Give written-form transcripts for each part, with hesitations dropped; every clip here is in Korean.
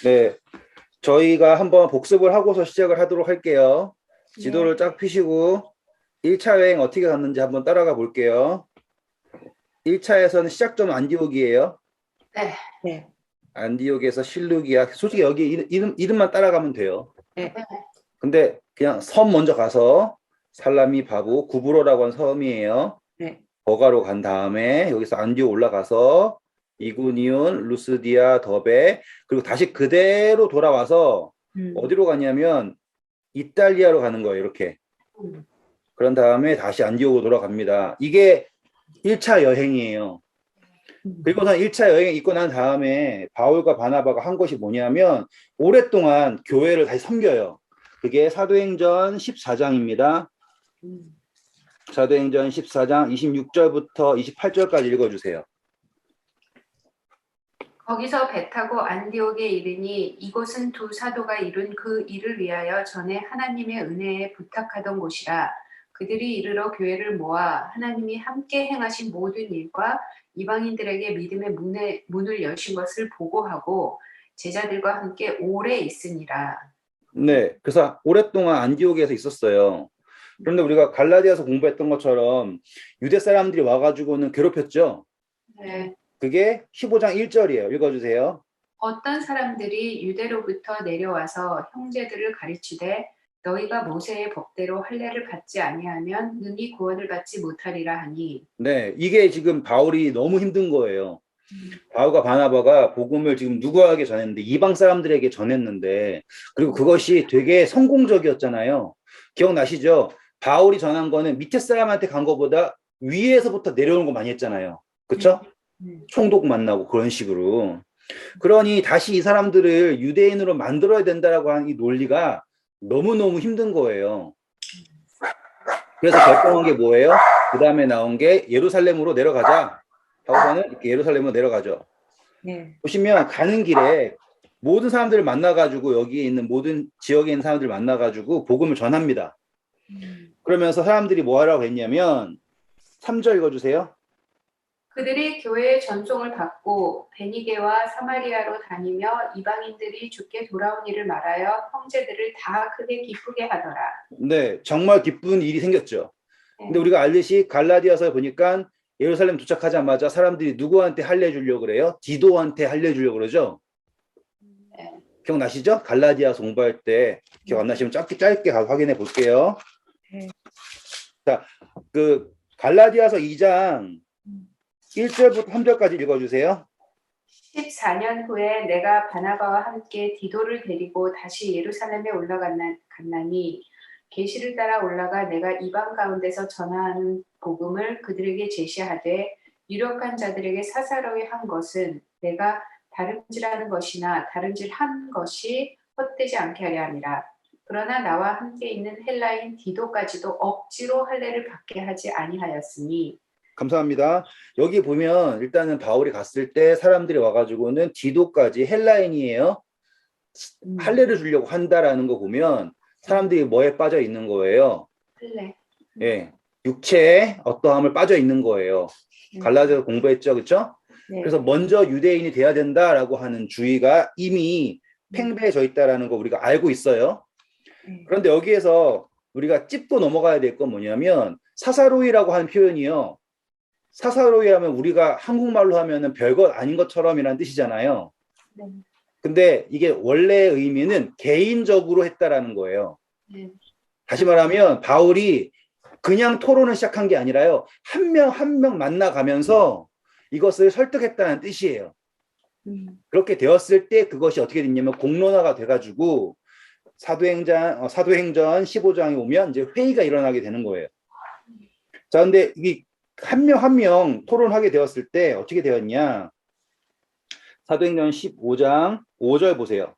네, 저희가 한번 복습을 하고서 시작을 하도록 할게요. 네. 지도를 쫙 펴시고 1차 여행 어떻게 갔는지 한번 따라가 볼게요. 1차에서는 시작점 안디옥이에요. 네. 네. 안디옥에서 실루기아. 솔직히 여기 이름만 따라가면 돼요. 네. 근데 그냥 섬 먼저 가서 살라미 바부 구브로라고 하는 섬이에요. 네. 버가로 간 다음에 여기서 안디옥 올라가서 이구니온, 루스디아, 더베, 그리고 다시 그대로 돌아와서 어디로 가냐면 이탈리아로 가는 거예요. 이렇게. 그런 다음에 다시 안디옥으로 돌아갑니다. 이게 1차 여행이에요. 그리고선 1차 여행 있고 난 다음에 바울과 바나바가 한 것이 뭐냐면 오랫동안 교회를 다시 섬겨요. 그게 사도행전 14장입니다. 사도행전 14장 26절부터 28절까지 읽어주세요. 거기서 배 타고 안디옥에 이르니 이곳은 두 사도가 이룬 그 일을 위하여 전에 하나님의 은혜에 부탁하던 곳이라. 그들이 이르러 교회를 모아 하나님이 함께 행하신 모든 일과 이방인들에게 믿음의 문을 여신 것을 보고하고 제자들과 함께 오래 있으니라. 네, 그래서 오랫동안 안디옥에서 있었어요. 그런데 우리가 갈라디아서 공부했던 것처럼 유대 사람들이 와가지고는 괴롭혔죠. 네. 그게 15장 1절이에요. 읽어주세요. 어떤 사람들이 유대로부터 내려와서 형제들을 가르치되 너희가 모세의 법대로 할례를 받지 아니하면 능히 구원을 받지 못하리라 하니. 네, 이게 지금 바울이 너무 힘든 거예요. 바울과 바나바가 복음을 지금 누구에게 전했는데 이방 사람들에게 전했는데 그리고 그것이 되게 성공적이었잖아요. 기억나시죠? 바울이 전한 거는 밑에 사람한테 간 것보다 위에서부터 내려오는 거 많이 했잖아요. 그렇죠? 총독 만나고 그런 식으로. 그러니 다시 이 사람들을 유대인으로 만들어야 된다라고 하는 이 논리가 너무너무 힘든 거예요. 그래서 결정한 게 뭐예요? 그 다음에 나온 게 예루살렘으로 내려가자 하고서는 이렇게 예루살렘으로 내려가죠. 네. 보시면 가는 길에 모든 사람들을 만나가지고 여기에 있는 모든 지역에 있는 사람들을 만나가지고 복음을 전합니다. 그러면서 사람들이 뭐 하라고 했냐면 3절 읽어주세요. 그들이 교회의 전송을 받고 베니게와 사마리아로 다니며 이방인들이 주께 돌아온 일을 말하여 형제들을 다 크게 기쁘게 하더라. 네, 정말 기쁜 일이 생겼죠. 근데 우리가 알듯이 갈라디아서에 보니까 예루살렘 도착하자마자 사람들이 누구한테 할례 주려고 그래요? 디도한테 할례 주려고 그러죠. 네. 기억나시죠? 갈라디아서 공부할 때 기억 안 나시면 짧게 확인해 볼게요. 네. 자, 그 갈라디아서 2장 1절부터 3절까지 읽어주세요. 14년 후에 내가 바나바와 함께 디도를 데리고 다시 예루살렘에 올라갔나니 계시를 따라 올라가 내가 이방 가운데서 전하는 복음을 그들에게 제시하되 유력한 자들에게 사사로이 한 것은 내가 다름질하는 것이나 다름질한 것이 헛되지 않게 하려 함이라. 그러나 나와 함께 있는 헬라인 디도까지도 억지로 할례를 받게 하지 아니하였으니. 감사합니다. 여기 보면 일단은 바울이 갔을 때 사람들이 와가지고는 디도까지 헬라인이에요. 할례를 주려고 한다라는 거 보면 사람들이 뭐에 빠져 있는 거예요? 할례. 예, 육체에 어떠함을 빠져 있는 거예요. 갈라디아서 공부했죠, 그렇죠? 네. 그래서 먼저 유대인이 돼야 된다라고 하는 주의가 이미 팽배해져 있다라는 거 우리가 알고 있어요. 그런데 여기에서 우리가 짚고 넘어가야 될 건 뭐냐면 사사로이라고 하는 표현이요. 사사로이 하면 우리가 한국말로 하면은 별것 아닌 것처럼이라는 뜻이잖아요. 네. 근데 이게 원래 의미는 개인적으로 했다라는 거예요. 네. 다시 말하면 바울이 그냥 토론을 시작한 게 아니라요. 한 명 한 명 만나가면서 이것을 설득했다는 뜻이에요. 그렇게 되었을 때 그것이 어떻게 됐냐면 공론화가 돼가지고 사도행전 15장에 오면 이제 회의가 일어나게 되는 거예요. 자, 근데 이 한 명 한 명 토론하게 되었을 때 어떻게 되었냐? 사도행전 15장 5절 보세요.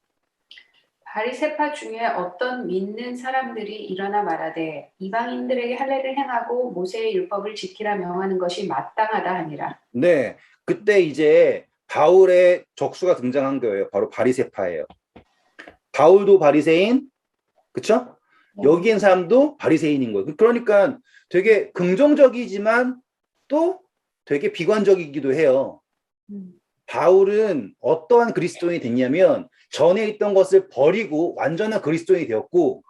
바리새파 중에 어떤 믿는 사람들이 일어나 말하되 이방인들에게 할례를 행하고 모세의 율법을 지키라 명하는 것이 마땅하다 하니라. 네, 그때 이제 바울의 적수가 등장한 거예요. 바로 바리새파예요. 바울도 바리새인, 그쵸? 여기 있는 사람도 바리새인인 거예요. 그러니까 되게 긍정적이지만 또 되게 비관적이기도 해요. 바울은 어떠한 그리스도인이 됐냐면 전에 있던 것을 버리고 완전한 그리스도인이 되었고,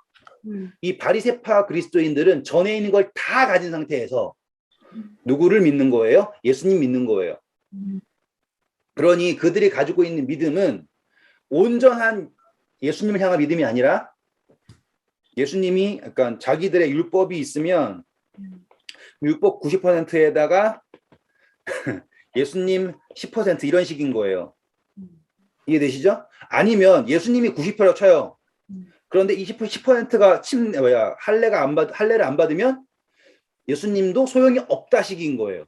이 바리새파 그리스도인들은 전에 있는 걸 다 가진 상태에서 누구를 믿는 거예요? 예수님 믿는 거예요. 그러니 그들이 가지고 있는 믿음은 온전한 예수님을 향한 믿음이 아니라 예수님이 약간 자기들의 율법이 있으면 율법 90%에다가 예수님 10% 이런 식인 거예요. 이해되시죠? 아니면 예수님이 90%라고 쳐요. 그런데 이 10%가 할례를 안 받으면 예수님도 소용이 없다식인 거예요.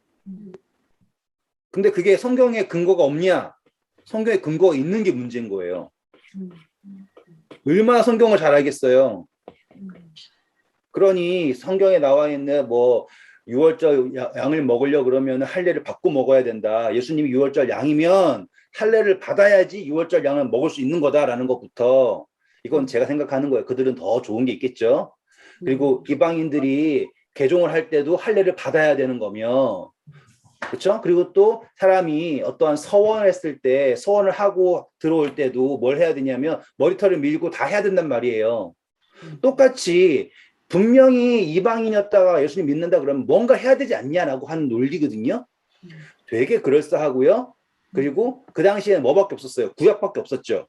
근데 그게 성경에 근거가 없냐? 성경에 근거가 있는 게 문제인 거예요. 얼마나 성경을 잘 알겠어요. 그러니 성경에 나와 있는 뭐 6월절 양을 먹으려 그러면 할례를 받고 먹어야 된다. 예수님이 6월절 양이면 할례를 받아야지 6월절 양을 먹을 수 있는 거다라는 것부터, 이건 제가 생각하는 거예요. 그들은 더 좋은 게 있겠죠. 그리고 이방인들이 개종을 할 때도 할례를 받아야 되는 거며, 그렇죠? 그리고 또 사람이 어떠한 서원을 했을 때, 서원을 하고 들어올 때도 뭘 해야 되냐면 머리털을 밀고 다 해야 된단 말이에요. 똑같이 분명히 이방인이었다가 예수님 믿는다 그러면 뭔가 해야 되지 않냐라고 하는 논리거든요. 되게 그럴싸하고요. 그리고 그 당시에는 뭐밖에 없었어요? 구약밖에 없었죠.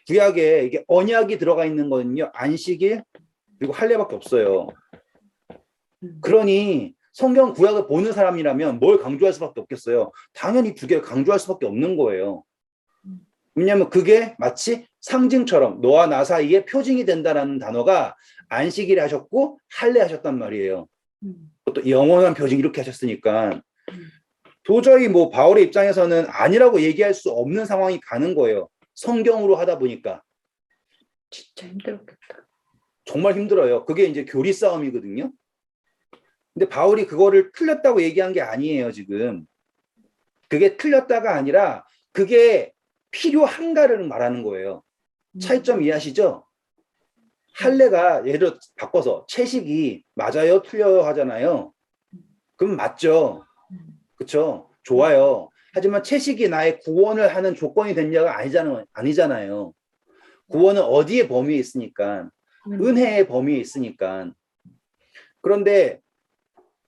구약에 이게 언약이 들어가 있는 거는요, 안식일 그리고 할례밖에 없어요. 그러니 성경 구약을 보는 사람이라면 뭘 강조할 수밖에 없겠어요? 당연히 두 개를 강조할 수밖에 없는 거예요. 왜냐하면 그게 마치 상징처럼 너와 나 사이에 표징이 된다라는 단어가 안식일에 하셨고 할례 하셨단 말이에요. 또 영원한 표징 이렇게 하셨으니까 도저히 뭐 바울의 입장에서는 아니라고 얘기할 수 없는 상황이 가는 거예요. 성경으로 하다 보니까. 진짜 힘들었겠다. 정말 힘들어요. 그게 이제 교리 싸움이거든요. 근데 바울이 그거를 틀렸다고 얘기한 게 아니에요, 지금. 그게 틀렸다가 아니라 그게 필요한가를 말하는 거예요. 차이점 이해하시죠? 할례가 예를 들어 바꿔서 채식이 맞아요, 틀려요 하잖아요. 그럼 맞죠. 그렇죠? 좋아요. 하지만 채식이 나의 구원을 하는 조건이 됐냐가 아니잖아요. 구원은 어디에 범위에 있으니까, 은혜의 범위에 있으니까. 그런데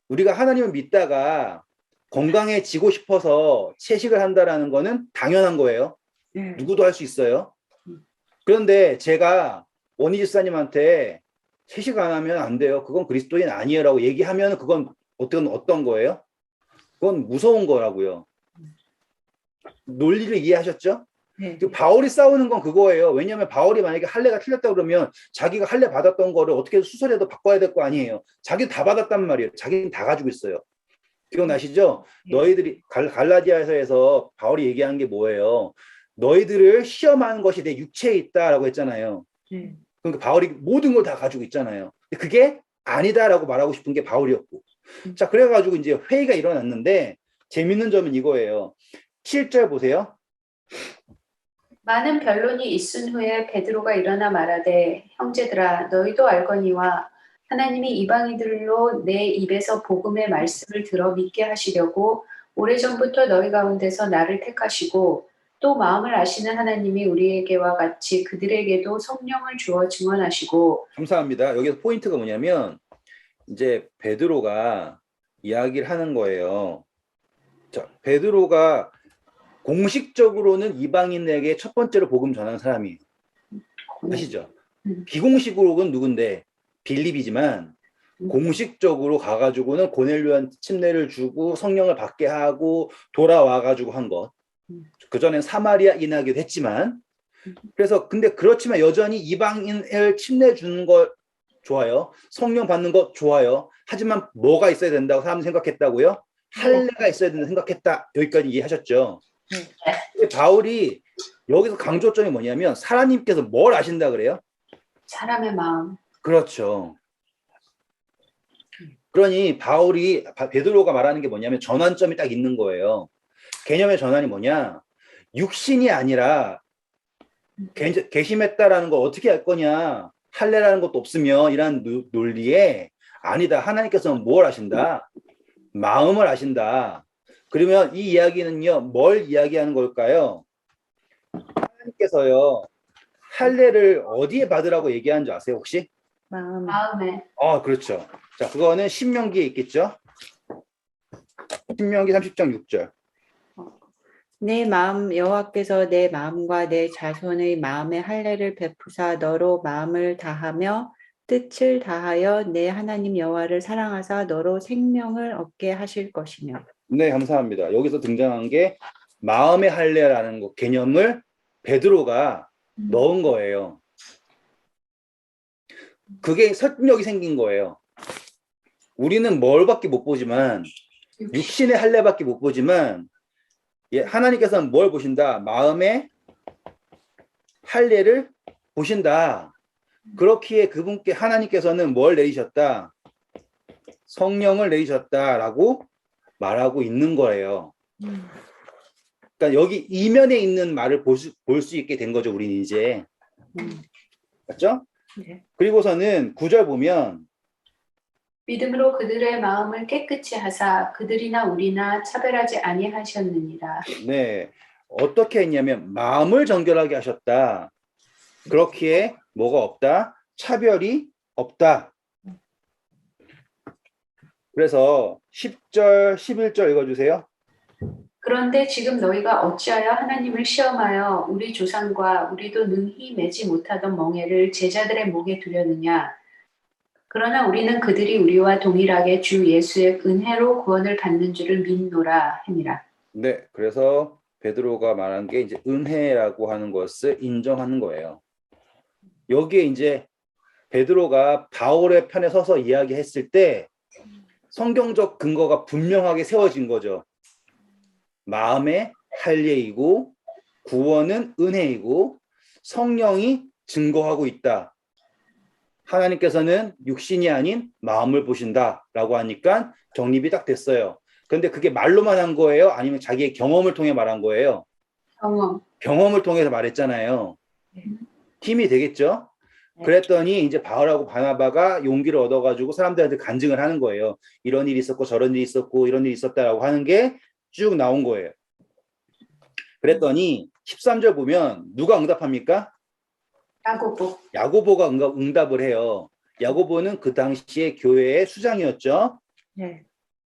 우리가 하나님을 믿다가 건강해지고 싶어서 채식을 한다라는 거는 당연한 거예요. 누구도 할 수 있어요. 그런데 제가 원희 집사님한테 채식 안 하면 안 돼요. 그건 그리스도인 아니에요 라고 얘기하면 그건 어떤 거예요? 그건 무서운 거라고요. 논리를 이해하셨죠? 바울이 싸우는 건 그거예요. 왜냐하면 바울이 만약에 할례가 틀렸다 그러면 자기가 할례 받았던 거를 어떻게 수설해도 바꿔야 될 거 아니에요. 자기는 다 받았단 말이에요. 자기는 다 가지고 있어요. 기억나시죠? 너희들이 갈라디아서에서 바울이 얘기한 게 뭐예요? 너희들을 시험하는 것이 내 육체에 있다라고 했잖아요. 그러니까 바울이 모든 걸 다 가지고 있잖아요. 근데 그게 아니다라고 말하고 싶은 게 바울이었고. 자, 그래가지고 이제 회의가 일어났는데 재밌는 점은 이거예요. 7절 보세요. 많은 변론이 있은 후에 베드로가 일어나 말하되 형제들아 너희도 알거니와 하나님이 이방인들로 내 입에서 복음의 말씀을 들어 믿게 하시려고 오래전부터 너희 가운데서 나를 택하시고 또 마음을 아시는 하나님이 우리에게와 같이 그들에게도 성령을 주어 증언하시고. 감사합니다. 여기서 포인트가 뭐냐면 이제 베드로가 이야기를 하는 거예요. 자, 베드로가 공식적으로는 이방인에게 첫 번째로 복음 전하는 사람이에요. 아시죠? 비공식으로는 누군데 빌립이지만 공식적으로 가가지고는 고넬료한 침례를 주고 성령을 받게 하고 돌아와가지고 한 것. 그전엔 사마리아인하기도 했지만, 그래서 근데 그렇지만 여전히 이방인을 침례 주는 거 좋아요. 성령 받는 거 좋아요. 하지만 뭐가 있어야 된다고 사람이 생각했다고요? 할례가 있어야 된다고 생각했다. 여기까지 이해하셨죠? 바울이 여기서 강조점이 뭐냐면 하나님께서 뭘 아신다 그래요? 사람의 마음. 그렇죠. 그러니 베드로가 말하는 게 뭐냐면 전환점이 딱 있는 거예요. 개념의 전환이 뭐냐? 육신이 아니라 개심했다라는 걸 어떻게 할 거냐? 할례라는 것도 없으면 이란 논리에 아니다. 하나님께서는 뭘 아신다? 마음을 아신다. 그러면 이 이야기는요, 뭘 이야기하는 걸까요? 하나님께서요, 할례를 어디에 받으라고 얘기하는 줄 아세요, 혹시? 마음. 마음에 그렇죠. 자, 그거는 신명기에 있겠죠? 신명기 30장 6절. 내 마음 여호와께서 내 마음과 내 자손의 마음에 할례를 베푸사 너로 마음을 다하며 뜻을 다하여 내 하나님 여호와를 사랑하사 너로 생명을 얻게 하실 것이며. 네, 감사합니다. 여기서 등장한 게 마음의 할례라는 개념을 베드로가 넣은 거예요. 그게 설득력이 생긴 거예요. 우리는 뭘밖에 못 보지만 육신의 할례밖에 못 보지만 하나님께서는 뭘 보신다? 마음의 할례를 보신다. 그렇기에 그분께 하나님께서는 뭘 내리셨다? 성령을 내리셨다라고 말하고 있는 거예요. 그러니까 여기 이면에 있는 말을 볼 수 있게 된 거죠. 우리는 이제. 맞죠? 네. 그리고서는 9절 보면 믿음으로 그들의 마음을 깨끗이 하사 그들이나 우리나 차별하지 아니하셨느니라. 네, 어떻게 했냐면 마음을 정결하게 하셨다. 그렇기에 뭐가 없다? 차별이 없다. 그래서 10절, 11절 읽어주세요. 그런데 지금 너희가 어찌하여 하나님을 시험하여 우리 조상과 우리도 능히 매지 못하던 멍에를 제자들의 목에 두려느냐. 그러나 우리는 그들이 우리와 동일하게 주 예수의 은혜로 구원을 받는 줄을 믿노라 함이라. 네, 그래서 베드로가 말한 게 이제 은혜라고 하는 것을 인정하는 거예요. 여기에 이제 베드로가 바울의 편에 서서 이야기했을 때 성경적 근거가 분명하게 세워진 거죠. 마음의 할례이고 구원은 은혜이고 성령이 증거하고 있다. 하나님께서는 육신이 아닌 마음을 보신다라고 하니까 정립이 딱 됐어요. 그런데 그게 말로만 한 거예요? 아니면 자기의 경험을 통해 말한 거예요? 경험을 통해서 말했잖아요. 힘이 되겠죠? 그랬더니 이제 바울하고 바나바가 용기를 얻어가지고 사람들한테 간증을 하는 거예요. 이런 일이 있었고 저런 일이 있었고 이런 일이 있었다라고 하는 게 쭉 나온 거예요. 그랬더니 13절 보면 누가 응답합니까? 야고보. 야고보가 응답을 해요. 야고보는 그 당시에 교회의 수장이었죠. 네.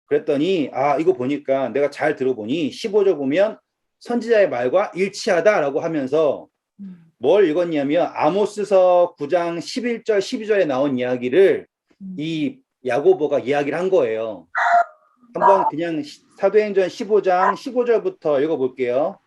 그랬더니 이거 보니까 내가 잘 들어보니 15절 보면 선지자의 말과 일치하다라고 하면서 뭘 읽었냐면 아모스서 9장 11절 12절에 나온 이야기를 이 야고보가 이야기를 한 거예요. 한번 그냥 사도행전 15장 15절부터 읽어볼게요.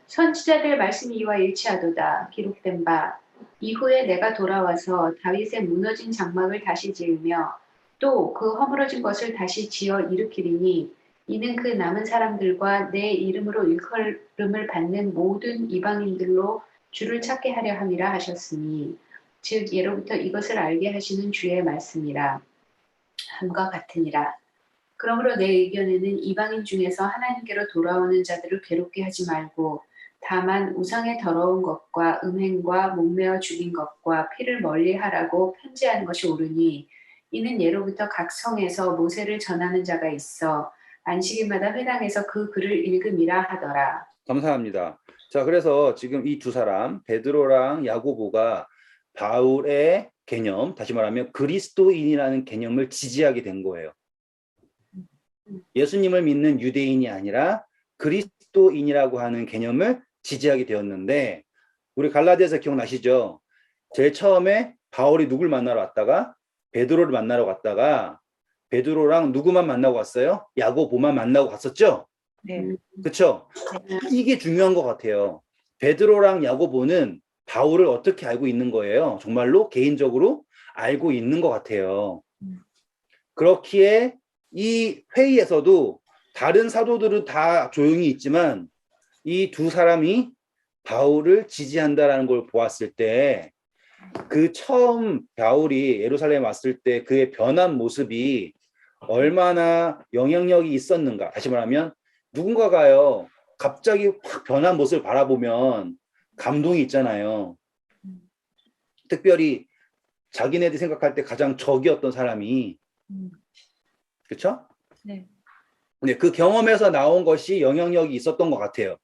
선지자들 말씀이 이와 일치하도다. 기록된 바 이후에 내가 돌아와서 다윗의 무너진 장막을 다시 지으며 또 그 허물어진 것을 다시 지어 일으키리니 이는 그 남은 사람들과 내 이름으로 일컬음을 받는 모든 이방인들로 주를 찾게 하려 함이라 하셨으니 즉 예로부터 이것을 알게 하시는 주의 말씀이라 함과 같으니라. 그러므로 내 의견에는 이방인 중에서 하나님께로 돌아오는 자들을 괴롭게 하지 말고 다만 우상의 더러운 것과 음행과 목매어 죽인 것과 피를 멀리하라고 편지하는 것이 옳으니 이는 예로부터 각 성에서 모세를 전하는 자가 있어 안식일마다 회당에서 그 글을 읽음이라 하더라. 감사합니다. 자, 그래서 지금 이 두 사람 베드로랑 야고보가 바울의 개념, 다시 말하면 그리스도인이라는 개념을 지지하게 된 거예요. 예수님을 믿는 유대인이 아니라 그리스도인이라고 하는 개념을 지지하게 되었는데 우리 갈라디아서 기억나시죠? 제일 처음에 바울이 누굴 만나러 왔다가 베드로를 만나러 갔다가 베드로랑 누구만 만나고 갔어요? 야고보만 만나고 갔었죠? 네. 그렇죠? 이게 중요한 것 같아요. 베드로랑 야고보는 바울을 어떻게 알고 있는 거예요? 정말로 개인적으로 알고 있는 것 같아요. 그렇기에 이 회의에서도 다른 사도들은 다 조용히 있지만 이 두 사람이 바울을 지지한다라는 걸 보았을 때 그 처음 바울이 예루살렘에 왔을 때 그의 변한 모습이 얼마나 영향력이 있었는가. 다시 말하면 누군가가요 갑자기 확 변한 모습을 바라보면 감동이 있잖아요. 특별히 자기네들이 생각할 때 가장 적이었던 사람이 그렇죠? 네. 네, 그 경험에서 나온 것이 영향력이 있었던 것 같아요.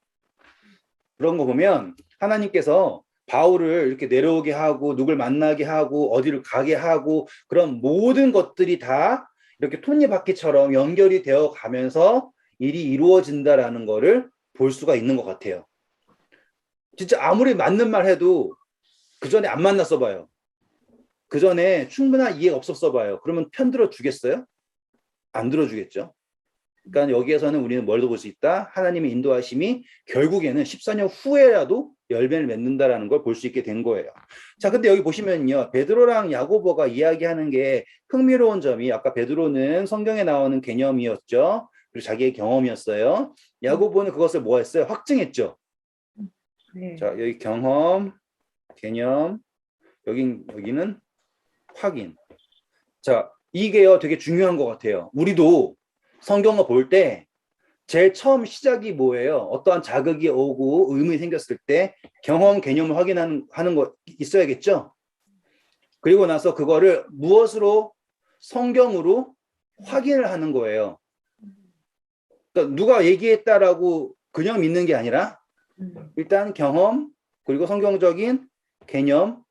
그런 거 보면 하나님께서 바울을 이렇게 내려오게 하고 누굴 만나게 하고 어디를 가게 하고 그런 모든 것들이 다 이렇게 톱니바퀴처럼 연결이 되어 가면서 일이 이루어진다라는 거를 볼 수가 있는 것 같아요. 진짜 아무리 맞는 말 해도 그 전에 안 만났어 봐요. 그 전에 충분한 이해가 없었어 봐요. 그러면 편들어 주겠어요? 안 들어주겠죠. 그러니까 여기에서는 우리는 뭘 볼 수 있다? 하나님의 인도하심이 결국에는 14년 후에라도 열매를 맺는다라는 걸 볼 수 있게 된 거예요. 자, 근데 여기 보시면요. 베드로랑 야고보가 이야기하는 게 흥미로운 점이 아까 베드로는 성경에 나오는 개념이었죠. 그리고 자기의 경험이었어요. 야고보는 그것을 뭐 했어요? 확증했죠. 네. 자, 여기 경험, 개념, 여기는 확인. 자, 이게요 되게 중요한 것 같아요. 우리도 성경을 볼 때 제일 처음 시작이 뭐예요? 어떠한 자극이 오고 의문이 생겼을 때 경험 개념을 확인하는 거 있어야겠죠? 그리고 나서 그거를 무엇으로 성경으로 확인을 하는 거예요. 그러니까 누가 얘기했다라고 그냥 믿는 게 아니라 일단 경험 그리고 성경적인 개념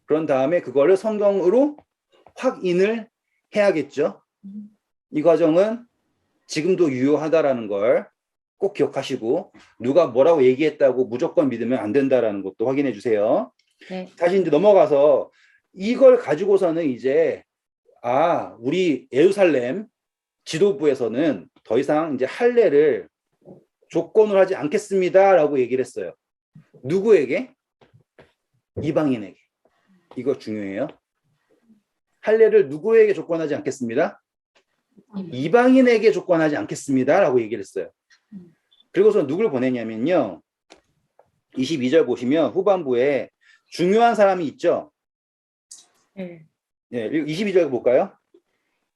그런 다음에 그거를 성경으로 확인을 해야겠죠. 이 과정은 지금도 유효하다라는 걸 꼭 기억하시고 누가 뭐라고 얘기했다고 무조건 믿으면 안 된다라는 것도 확인해 주세요. 네. 다시 이제 넘어가서 이걸 가지고서는 이제 우리 예루살렘 지도부에서는 더 이상 이제 할례를 조건으로 하지 않겠습니다라고 얘기를 했어요. 누구에게? 이방인에게. 이거 중요해요. 할례를 누구에게 조건하지 않겠습니다? 이방인에게 조건하지 않겠습니다라고 얘기를 했어요. 그리고서 누굴 보내냐면요. 22절 보시면 후반부에 중요한 사람이 있죠. 네. 네, 22절 볼까요?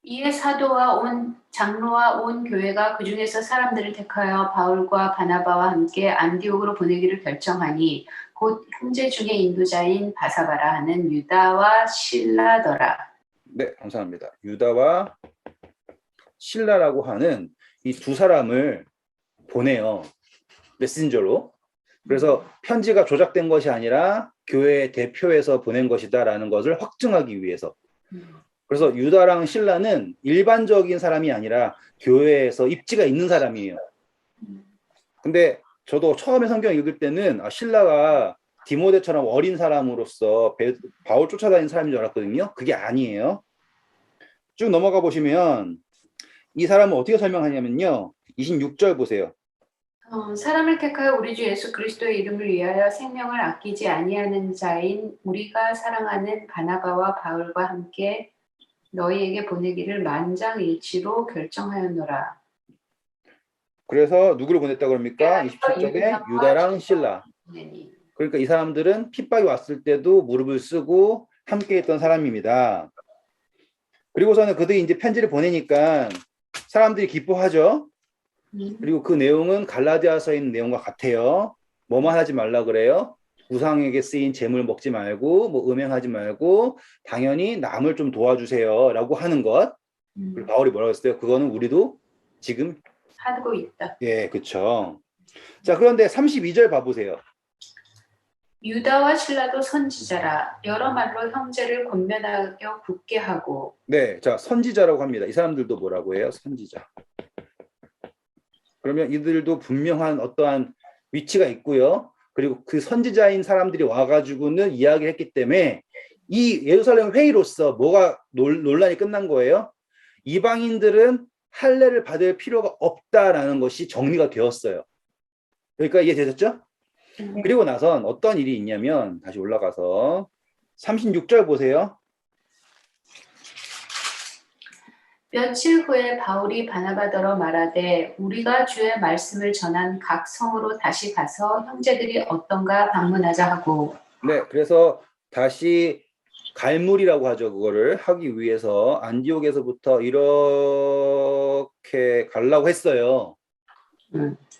이에 사도와 온 장로와 온 교회가 그 중에서 사람들을 택하여 바울과 바나바와 함께 안디옥으로 보내기를 결정하니 곧 형제 중에 인도자인 바사바라 하는 유다와 실라더라. 네, 감사합니다. 유다와 실라라고 하는 이 두 사람을 보내요. 메신저로. 그래서 편지가 조작된 것이 아니라 교회 대표에서 보낸 것이다라는 것을 확증하기 위해서. 그래서 유다랑 실라는 일반적인 사람이 아니라 교회에서 입지가 있는 사람이에요. 근데 저도 처음에 성경 읽을 때는 실라가 디모데처럼 어린 사람으로서 바울 쫓아다니는 사람인 줄 알았거든요. 그게 아니에요. 쭉 넘어가 보시면 이 사람은 어떻게 설명하냐면요. 26절 보세요. 사람을 택하여 우리 주 예수 그리스도의 이름을 위하여 생명을 아끼지 아니하는 자인 우리가 사랑하는 바나바와 바울과 함께 너희에게 보내기를 만장일치로 결정하였노라. 그래서 누구를 보냈다고 합니까? 27절에 유다랑 실라. 그러니까 이 사람들은 핍박이 왔을 때도 무릎을 쓰고 함께 했던 사람입니다. 그리고서는 그들이 이제 편지를 보내니까 사람들이 기뻐하죠. 그리고 그 내용은 갈라디아서에 있는 내용과 같아요. 뭐만 하지 말라 그래요? 우상에게 쓰인 재물 먹지 말고 뭐 음행하지 말고 당연히 남을 좀 도와주세요 라고 하는 것. 그리고 바울이 뭐라고 했어요? 그거는 우리도 지금 하고 있다. 예, 그렇죠. 자, 그런데 32절 봐보세요. 유다와 실라도 선지자라 여러 말로 형제를 권면하여 굳게 하고. 네, 자, 선지자라고 합니다. 이 사람들도 뭐라고 해요? 선지자. 그러면 이들도 분명한 어떠한 위치가 있고요. 그리고 그 선지자인 사람들이 와가지고는 이야기를 했기 때문에 이 예루살렘 회의로서 뭐가 논란이 끝난 거예요? 이방인들은 할례를 받을 필요가 없다라는 것이 정리가 되었어요. 그러니까 이해되셨죠? 그리고 나선 어떤 일이 있냐면 다시 올라가서 36절 보세요. 며칠 후에 바울이 바나바더러 말하되 우리가 주의 말씀을 전한 각 성으로 다시 가서 형제들이 어떤가 방문하자 하고. 네, 그래서 다시 갈무리라고 하죠. 그거를 하기 위해서 안디옥에서부터 이렇게 가려고 했어요.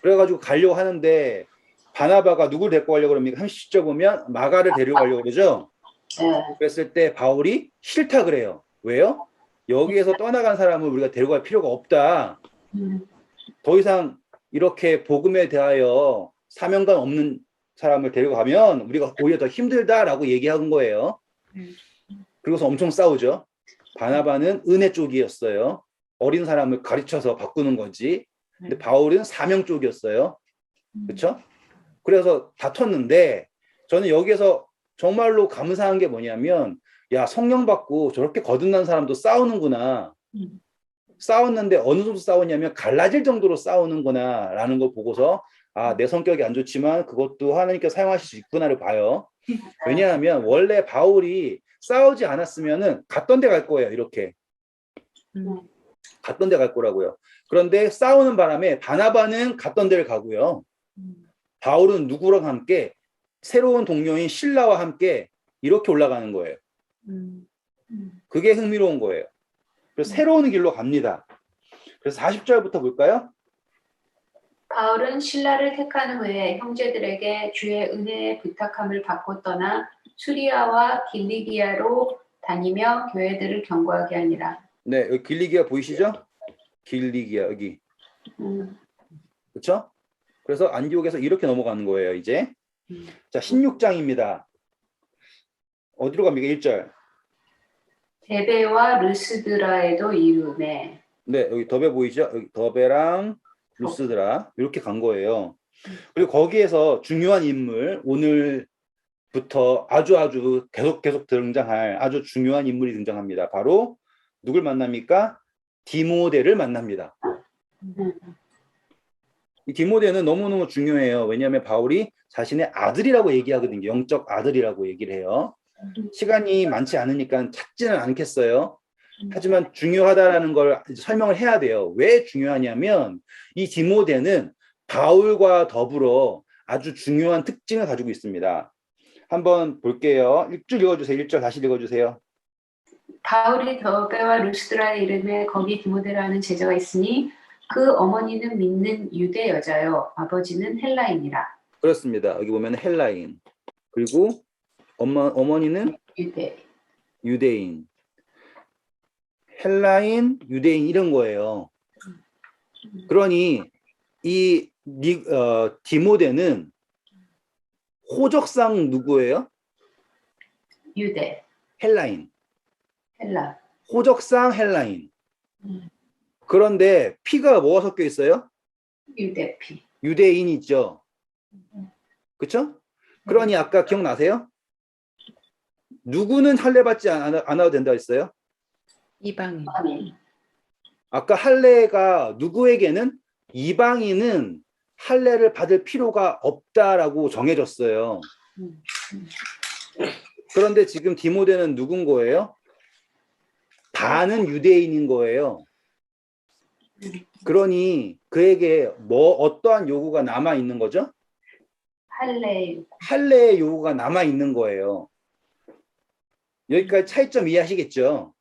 그래가지고 가려고 하는데 바나바가 누굴 데리고 가려고 그럽니까? 30절 보면 마가를 데려가려고 그러죠. 그랬을 때 바울이 싫다 그래요. 왜요? 여기에서 떠나간 사람을 우리가 데려갈 필요가 없다. 더 이상 이렇게 복음에 대하여 사명감 없는 사람을 데리고 가면 우리가 오히려 더 힘들다라고 얘기한 거예요. 그리고서 엄청 싸우죠. 바나바는 은혜 쪽이었어요. 어린 사람을 가르쳐서 바꾸는 거지. 근데 바울은 사명 쪽이었어요. 그렇죠? 그래서 다퉜는데 저는 여기에서 정말로 감사한 게 뭐냐면 야, 성령 받고 저렇게 거듭난 사람도 싸우는구나. 싸웠는데 어느 정도 싸웠냐면 갈라질 정도로 싸우는구나 라는 걸 보고서 아, 내 성격이 안 좋지만 그것도 하나님께서 사용하실 수 있구나를 봐요. 왜냐하면 원래 바울이 싸우지 않았으면은 갔던 데 갈 거예요. 이렇게. 갔던 데 갈 거라고요. 그런데 싸우는 바람에 바나바는 갔던 데를 가고요. 바울은 누구랑 함께 새로운 동료인 실라와 함께 이렇게 올라가는 거예요. 그게 흥미로운 거예요. 그래서 새로운 길로 갑니다. 그래서 40절부터 볼까요? 바울은 신라를 택한 후에 형제들에게 주의 은혜의 부탁함을 받고 떠나 수리아와 길리기아로 다니며 교회들을 경고하게 하니라. 네, 여기 길리기아 보이시죠? 길리기아 여기. 그렇죠? 그래서 안디옥에서 이렇게 넘어가는 거예요, 이제. 자, 16장입니다. 어디로 갑니까? 1절. 데베와 르스드라에도 이르매. 네, 여기 더베 보이죠? 여기 더베랑 루스드라 이렇게 간 거예요. 그리고 거기에서 중요한 인물, 오늘부터 아주 계속 등장할 아주 중요한 인물이 등장합니다. 바로 누굴 만납니까? 디모데를 만납니다. 이 디모데는 너무너무 중요해요. 왜냐하면 바울이 자신의 아들이라고 얘기하거든요. 영적 아들이라고 얘기를 해요. 시간이 많지 않으니까 찾지는 않겠어요. 하지만 중요하다라는 걸 설명을 해야 돼요. 왜 중요하냐면 이 디모데는 바울과 더불어 아주 중요한 특징을 가지고 있습니다. 한번 볼게요. 1줄 읽어주세요. 1절 다시 읽어주세요. 바울이 더베와 르스드라의 이름에 거기 디모데라는 제자가 있으니 그 어머니는 믿는 유대 여자요 아버지는 헬라인이라. 그렇습니다. 여기 보면 헬라인 그리고 어머니는 유대인. 헬라인, 유대인 이런 거예요. 그러니 이 디모데는 호적상 누구예요? 유대. 헬라인. 헬라. 호적상 헬라인. 그런데 피가 뭐가 섞여 있어요? 유대피. 유대인 있죠. 그렇죠? 그러니 아까 기억나세요? 누구는 할례 받지 않아도 된다 했어요? 이방인. 아까 할례가 누구에게는 이방인은 할례를 받을 필요가 없다라고 정해졌어요. 그런데 지금 디모데는 누군 거예요? 반은 유대인인 거예요. 그러니 그에게 어떠한 요구가 남아 있는 거죠? 할례의 요구가 남아 있는 거예요. 여기까지 차이점 이해하시겠죠?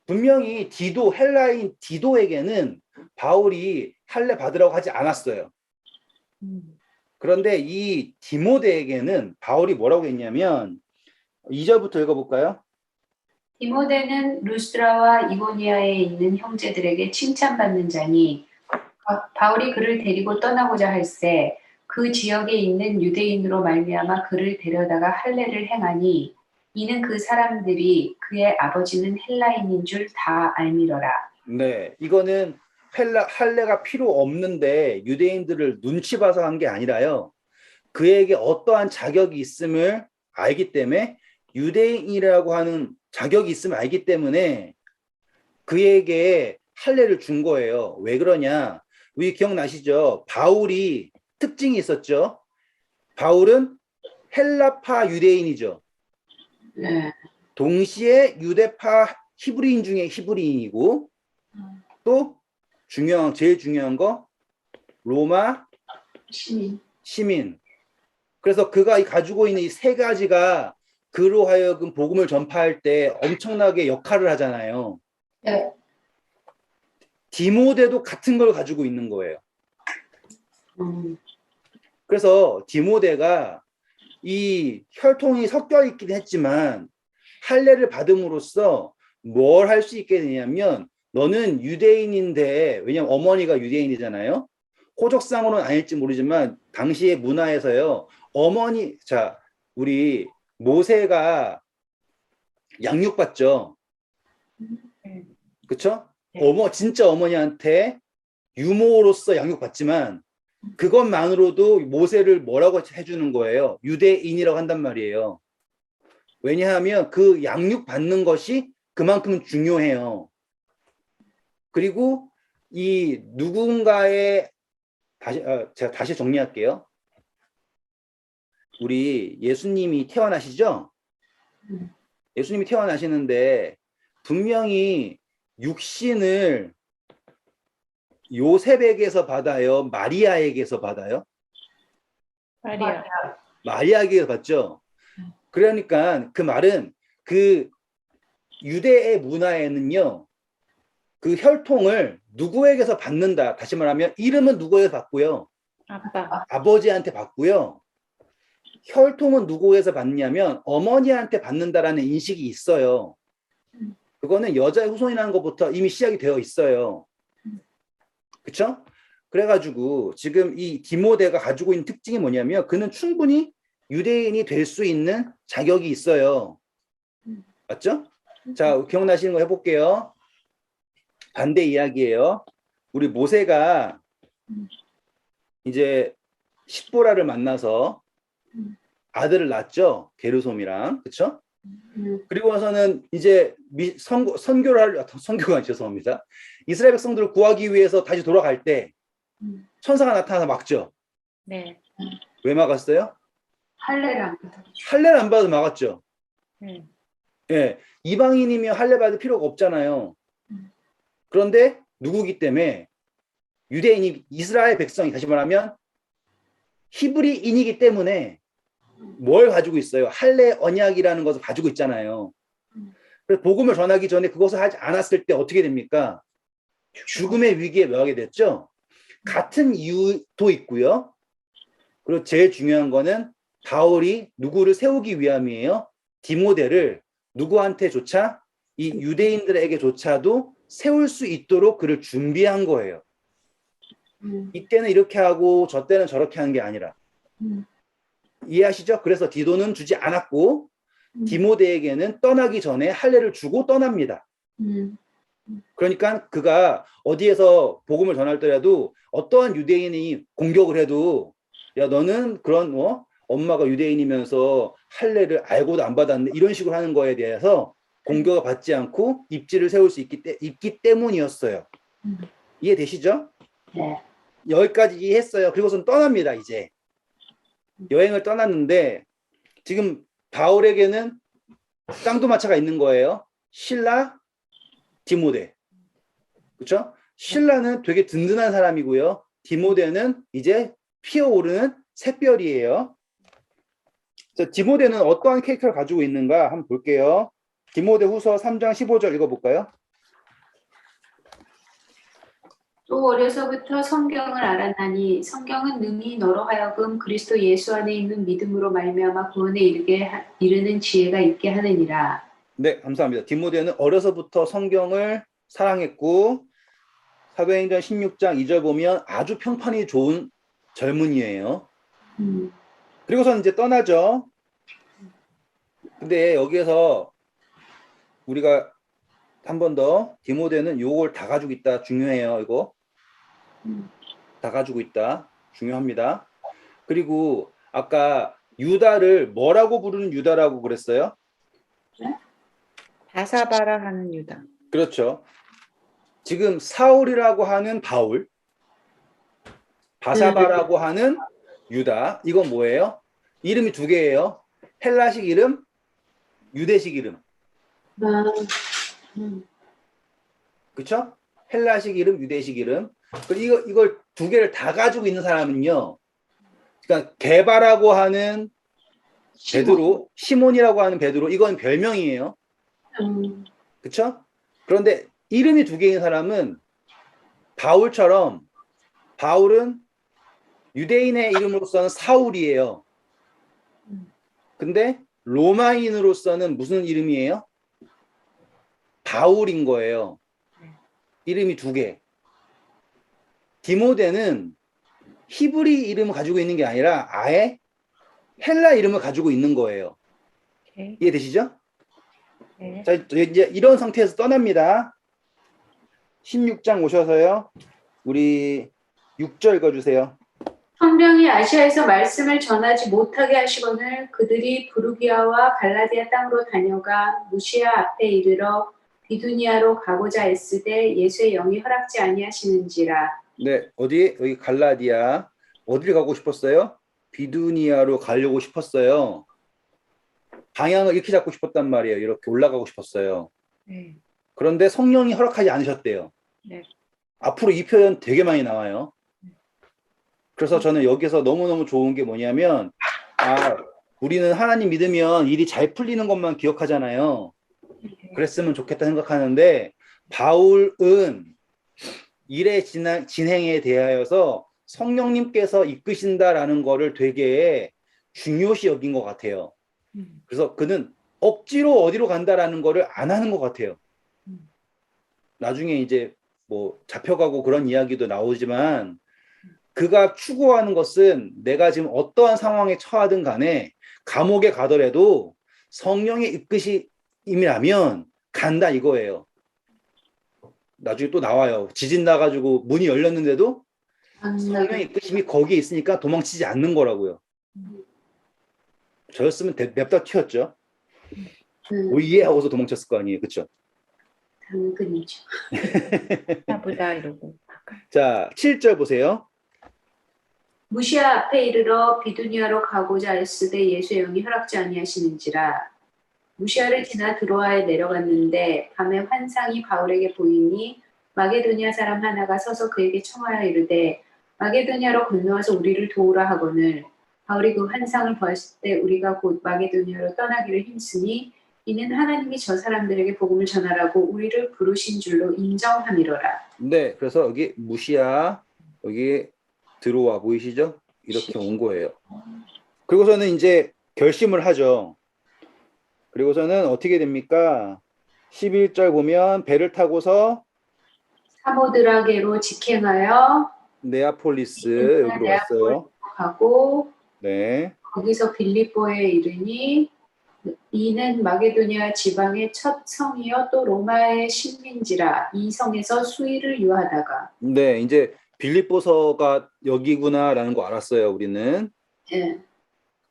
분명히 헬라인 디도에게는 바울이 할례 받으라고 하지 않았어요. 그런데 이 디모데에게는 바울이 뭐라고 했냐면 2절부터 읽어볼까요? 디모데는 루스드라와 이고니아에 있는 형제들에게 칭찬받는 자니 바울이 그를 데리고 떠나고자 할새 그 지역에 있는 유대인으로 말미암아 그를 데려다가 할례를 행하니 이는 그 사람들이 그의 아버지는 헬라인인 줄 다 알미러라. 네, 이거는 할례가 필요 없는데 유대인들을 눈치 봐서 한 게 아니라요. 그에게 어떠한 자격이 있음을 알기 때문에 유대인이라고 하는 자격이 있음을 알기 때문에 그에게 할례를 준 거예요. 왜 그러냐? 우리 기억나시죠? 바울이 특징이 있었죠. 바울은 헬라파 유대인이죠. 네. 동시에 유대파 히브리인 중에 히브리인이고 또 제일 중요한 거 로마 시민. 그래서 그가 가지고 있는 이 세 가지가 그로 하여금 복음을 전파할 때 엄청나게 역할을 하잖아요. 네. 디모데도 같은 걸 가지고 있는 거예요. 그래서 디모데가 이 혈통이 섞여 있긴 했지만 할례를 받음으로써 뭘 할 수 있게 되냐면 너는 유대인인데, 왜냐면 어머니가 유대인이잖아요. 호적상으로는 아닐지 모르지만 당시의 문화에서요. 어머니, 자, 우리 모세가 양육받죠. 그쵸? 네. 진짜 어머니한테 유모로서 양육받지만 그것만으로도 모세를 뭐라고 해주는 거예요? 유대인이라고 한단 말이에요. 왜냐하면 그 양육받는 것이 그만큼 중요해요. 그리고 이 누군가의 제가 다시 정리할게요. 우리 예수님이 태어나시죠? 예수님이 태어나시는데 분명히 육신을 요셉에게서 받아요? 마리아에게서 받아요? 마리아. 마리아에게서 받죠? 그러니까 그 말은 그 유대의 문화에는요, 그 혈통을 누구에게서 받는다. 다시 말하면 이름은 누구에게서 받고요. 아빠. 아버지한테 받고요. 혈통은 누구에게서 받냐면 어머니한테 받는다라는 인식이 있어요. 그거는 여자의 후손이라는 것부터 이미 시작이 되어 있어요. 그쵸? 그래가지고 지금 이 디모데가 가지고 있는 특징이 뭐냐면 그는 충분히 유대인이 될 수 있는 자격이 있어요. 맞죠? 자, 기억나시는 거 해볼게요. 반대 이야기예요. 우리 모세가 이제 십보라를 만나서 아들을 낳았죠. 게르솜이랑. 그쵸? 그리고 나서는 이제 선교가 죄송합니다. 이스라엘 백성들을 구하기 위해서 다시 돌아갈 때 천사가 나타나서 막죠. 네. 왜 막았어요? 할례를 안 받아. 할례를 안 받아서 막았죠. 네. 예, 이방인이면 할례 받을 필요가 없잖아요. 그런데 누구기 때문에 유대인이 이스라엘 백성이 다시 말하면 히브리인이기 때문에 뭘 가지고 있어요? 할례 언약이라는 것을 가지고 있잖아요. 그래서 복음을 전하기 전에 그것을 하지 않았을 때 어떻게 됩니까? 죽음의 위기에 처하게 됐죠. 같은 이유도 있고요. 그리고 제일 중요한 거는 바울이 누구를 세우기 위함이에요. 디모데를 누구한테조차 이 유대인들에게조차도 세울 수 있도록 그를 준비한 거예요. 이때는 이렇게 하고 저 때는 저렇게 하는 게 아니라. 이해하시죠? 그래서 디도는 주지 않았고 디모데에게는 떠나기 전에 할례를 주고 떠납니다. 그러니까 그가 어디에서 복음을 전할 때라도 어떠한 유대인이 공격을 해도 야 너는 그런 엄마가 유대인이면서 할례를 알고도 안 받았네 이런 식으로 하는 거에 대해서 공격을 받지 않고 입지를 세울 수 있기 때문이었어요. 이해되시죠? 네. 여기까지 이해했어요. 그리고선 떠납니다. 이제 여행을 떠났는데 지금 바울에게는 쌍두마차가 있는 거예요. 실라, 디모데. 그렇죠? 실라는 되게 든든한 사람이고요. 디모데는 이제 피어오르는 샛별이에요. 디모데는 어떠한 캐릭터를 가지고 있는가 한번 볼게요. 디모데 후서 3장 15절 읽어볼까요? 또 어려서부터 성경을 알았나니 성경은 능히 너로 하여금 그리스도 예수 안에 있는 믿음으로 말미암아 구원에 이르는 지혜가 있게 하느니라. 네, 감사합니다. 디모데는 어려서부터 성경을 사랑했고 사도행전 16장 2절 보면 아주 평판이 좋은 젊은이에요. 그리고선 이제 떠나죠. 근데 여기에서 우리가 한 번 더 디모데는 요걸 다 가지고 있다. 중요해요. 이거. 다 가지고 있다. 중요합니다. 그리고 아까 유다를 뭐라고 부르는 유다라고 그랬어요? 바사바라 하는 유다. 그렇죠. 지금 사울이라고 하는 바울, 바사바라고 하는 유다. 이건 뭐예요? 이름이 두 개예요. 헬라식 이름, 유대식 이름. 그렇죠? 헬라식 이름, 유대식 이름. 이걸 두 개를 다 가지고 있는 사람은요. 그러니까 게바라고 하는 베드로, 시몬이라고 하는 베드로, 이건 별명이에요. 그렇죠? 그런데 이름이 두 개인 사람은 바울처럼 바울은 유대인의 이름으로서는 사울이에요. 근데 로마인으로서는 무슨 이름이에요? 바울인 거예요. 이름이 두 개. 디모데는 히브리 이름을 가지고 있는 게 아니라 아예 헬라 이름을 가지고 있는 거예요. 오케이. 이해되시죠? 네. 자, 이제 이런 상태에서 떠납니다. 16장 오셔서요. 우리 6절 읽어주세요. 성령이 아시아에서 말씀을 전하지 못하게 하시거늘 그들이 부르기아와 갈라디아 땅으로 다녀가 무시아 앞에 이르러 비두니아로 가고자 애쓰되 예수의 영이 허락지 아니하시는지라. 네, 어디? 여기 갈라디아. 어디를 가고 싶었어요? 비두니아로 가려고 싶었어요. 방향을 이렇게 잡고 싶었단 말이에요. 이렇게 올라가고 싶었어요. 네. 그런데 성령이 허락하지 않으셨대요. 네. 앞으로 이 표현 되게 많이 나와요. 그래서 저는 여기서 너무너무 좋은 게 뭐냐면, 우리는 하나님 믿으면 일이 잘 풀리는 것만 기억하잖아요. 그랬으면 좋겠다 생각하는데, 바울은 일의 진행에 대하여서 성령님께서 이끄신다라는 거를 되게 중요시 여긴 것 같아요. 그래서 그는 억지로 어디로 간다라는 거를 안 하는 것 같아요. 나중에 이제 뭐 잡혀가고 그런 이야기도 나오지만 그가 추구하는 것은 내가 지금 어떠한 상황에 처하든 간에 감옥에 가더라도 성령의 이끄심이라면 간다 이거예요. 나중에 또 나와요. 지진 나가지고 문이 열렸는데도 성령의 이끄심이 거기에 있으니까 도망치지 않는 거라고요. 저였으면 냅다 튀었죠. 오예 하고서 도망쳤을 거 아니에요. 그렇죠? 당근이죠. 나보다 이러고. 자, 7절 보세요. 무시아 앞에 이르러 비두니아로 가고자 애쓰되 예수의 영이 허락지 아니하시는지라. 무시아를 지나 드로아에 내려갔는데 밤에 환상이 바울에게 보이니 마게도니아 사람 하나가 서서 그에게 청하여 이르되 마게도니아로 건너와서 우리를 도우라 하거늘 바울이 그 환상을 보았을 때 우리가 곧 마게도니아로 떠나기를 힘쓰니 이는 하나님이 저 사람들에게 복음을 전하라고 우리를 부르신 줄로 인정함이로라. 네, 그래서 여기 무시아, 여기 드로아 보이시죠? 이렇게 온 거예요. 그리고서는 이제 결심을 하죠. 그리고서는 어떻게 됩니까? 11절 보면 배를 타고서 사모드라게로 직행하여 네아폴리스 여기로 왔어요. 가고 네. 거기서 빌립보에 이르니 이는 마게도니아 지방의 첫 성이요 또 로마의 식민지라 이 성에서 수의를 유하다가 네, 이제 빌립보서가 여기구나라는 거 알았어요, 우리는. 예.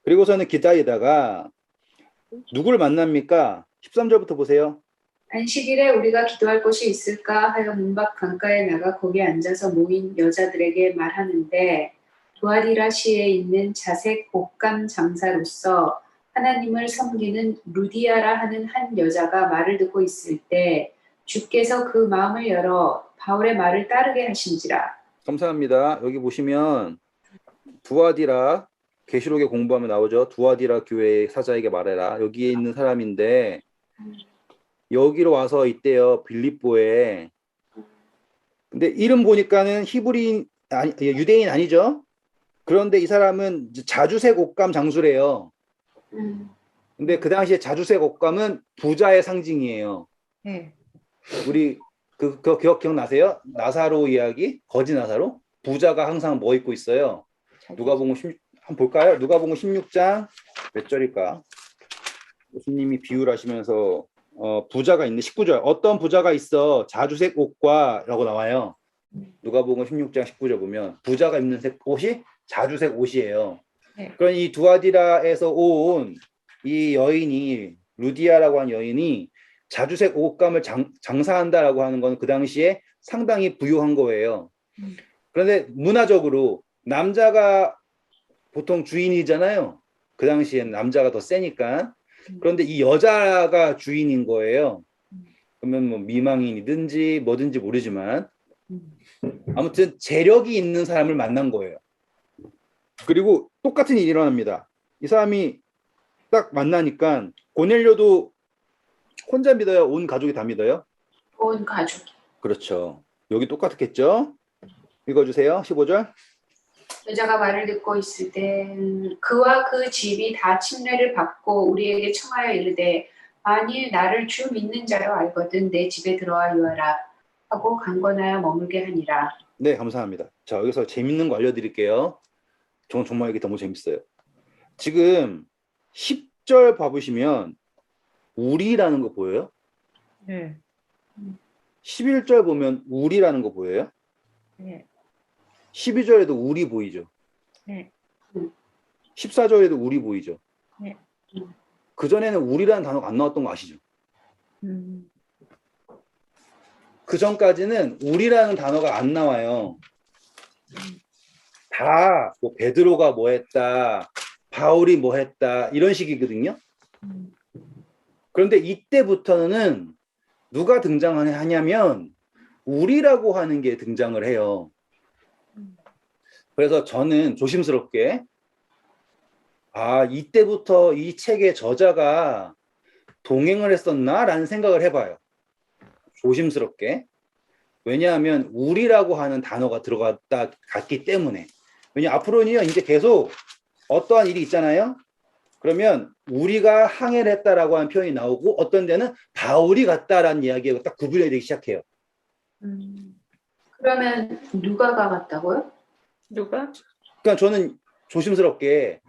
그리고서는 기다리다가 누구를 만납니까? 13절부터 보세요. 안식일에 우리가 기도할 곳이 있을까 하여 문밖 강가에 나가 거기에 앉아서 모인 여자들에게 말하는데 두아리라시에 있는 자색 옷감 장사로서 하나님을 섬기는 루디아라 하는 한 여자가 말을 듣고 있을 때 주께서 그 마음을 열어 바울의 말을 따르게 하신지라. 감사합니다. 여기 보시면 두아디라 계시록에 공부하면 나오죠. 두아디라 교회의 사자에게 말해라. 여기에 있는 사람인데 여기로 와서 있대요. 빌립보에. 근데 이름 보니까는 히브리인 아니 유대인 아니죠. 그런데 이 사람은 자주색 옷감 장수래요. 근데 그 당시에 자주색 옷감은 부자의 상징이에요. 네. 우리 그 기억나세요? 나사로 이야기? 거지 나사로? 부자가 항상 뭐 입고 있어요? 누가복음 16, 한번 볼까요? 누가복음 16장 몇 절일까? 예수님이 비유를 하시면서 부자가 있는 19절. 어떤 부자가 있어 자주색 옷과 라고 나와요. 누가복음 16장 19절 보면 부자가 입는 옷이 자주색 옷이에요. 네. 그럼 이 두아디라에서 온 이 여인이 루디아라고 하는 여인이 자주색 옷감을 장사한다라고 하는 건 그 당시에 상당히 부유한 거예요. 그런데 문화적으로 남자가 보통 주인이잖아요. 그 당시엔 남자가 더 세니까. 그런데 이 여자가 주인인 거예요. 그러면 뭐 미망인이든지 뭐든지 모르지만 아무튼 재력이 있는 사람을 만난 거예요. 그리고 똑같은 일이 일어납니다. 이 사람이 딱 만나니까 고넬료도 혼자 믿어요? 온 가족이 다 믿어요? 온 가족이. 그렇죠. 여기 똑같았겠죠? 읽어주세요. 15절. 여자가 말을 듣고 있을 때 그와 그 집이 다 침례를 받고 우리에게 청하여 이르되 만일 나를 주 믿는 자로 알거든 내 집에 들어와 유하라 하고 강권하여 머물게 하니라. 네, 감사합니다. 자, 여기서 재밌는 거 알려드릴게요. 저는 정말 이게 너무 재밌어요. 지금 10절 봐보시면 우리라는 거 보여요? 네. 11절 보면 우리라는 거 보여요? 네. 12절에도 우리 보이죠? 네. 14절에도 우리 보이죠? 네. 그전에는 우리라는 단어가 안 나왔던 거 아시죠? 음. 그 전까지는 우리라는 단어가 안 나와요. 다 뭐 베드로가 뭐 했다, 바울이 뭐 했다 이런 식이거든요. 그런데 이때부터는 누가 등장하냐면 우리라고 하는 게 등장을 해요. 그래서 저는 조심스럽게 이때부터 이 책의 저자가 동행을 했었나라는 생각을 해봐요. 조심스럽게. 왜냐하면 우리라고 하는 단어가 들어갔다 갔기 때문에. 왜냐 앞으로는요 이제 계속 어떠한 일이 있잖아요. 그러면 우리가 항해를 했다라고 하는 표현이 나오고 어떤 데는 바울이 갔다라는 이야기가 딱 구분이 되기 시작해요. 그러면 누가 갔다고요? 누가? 그러니까 저는 조심스럽게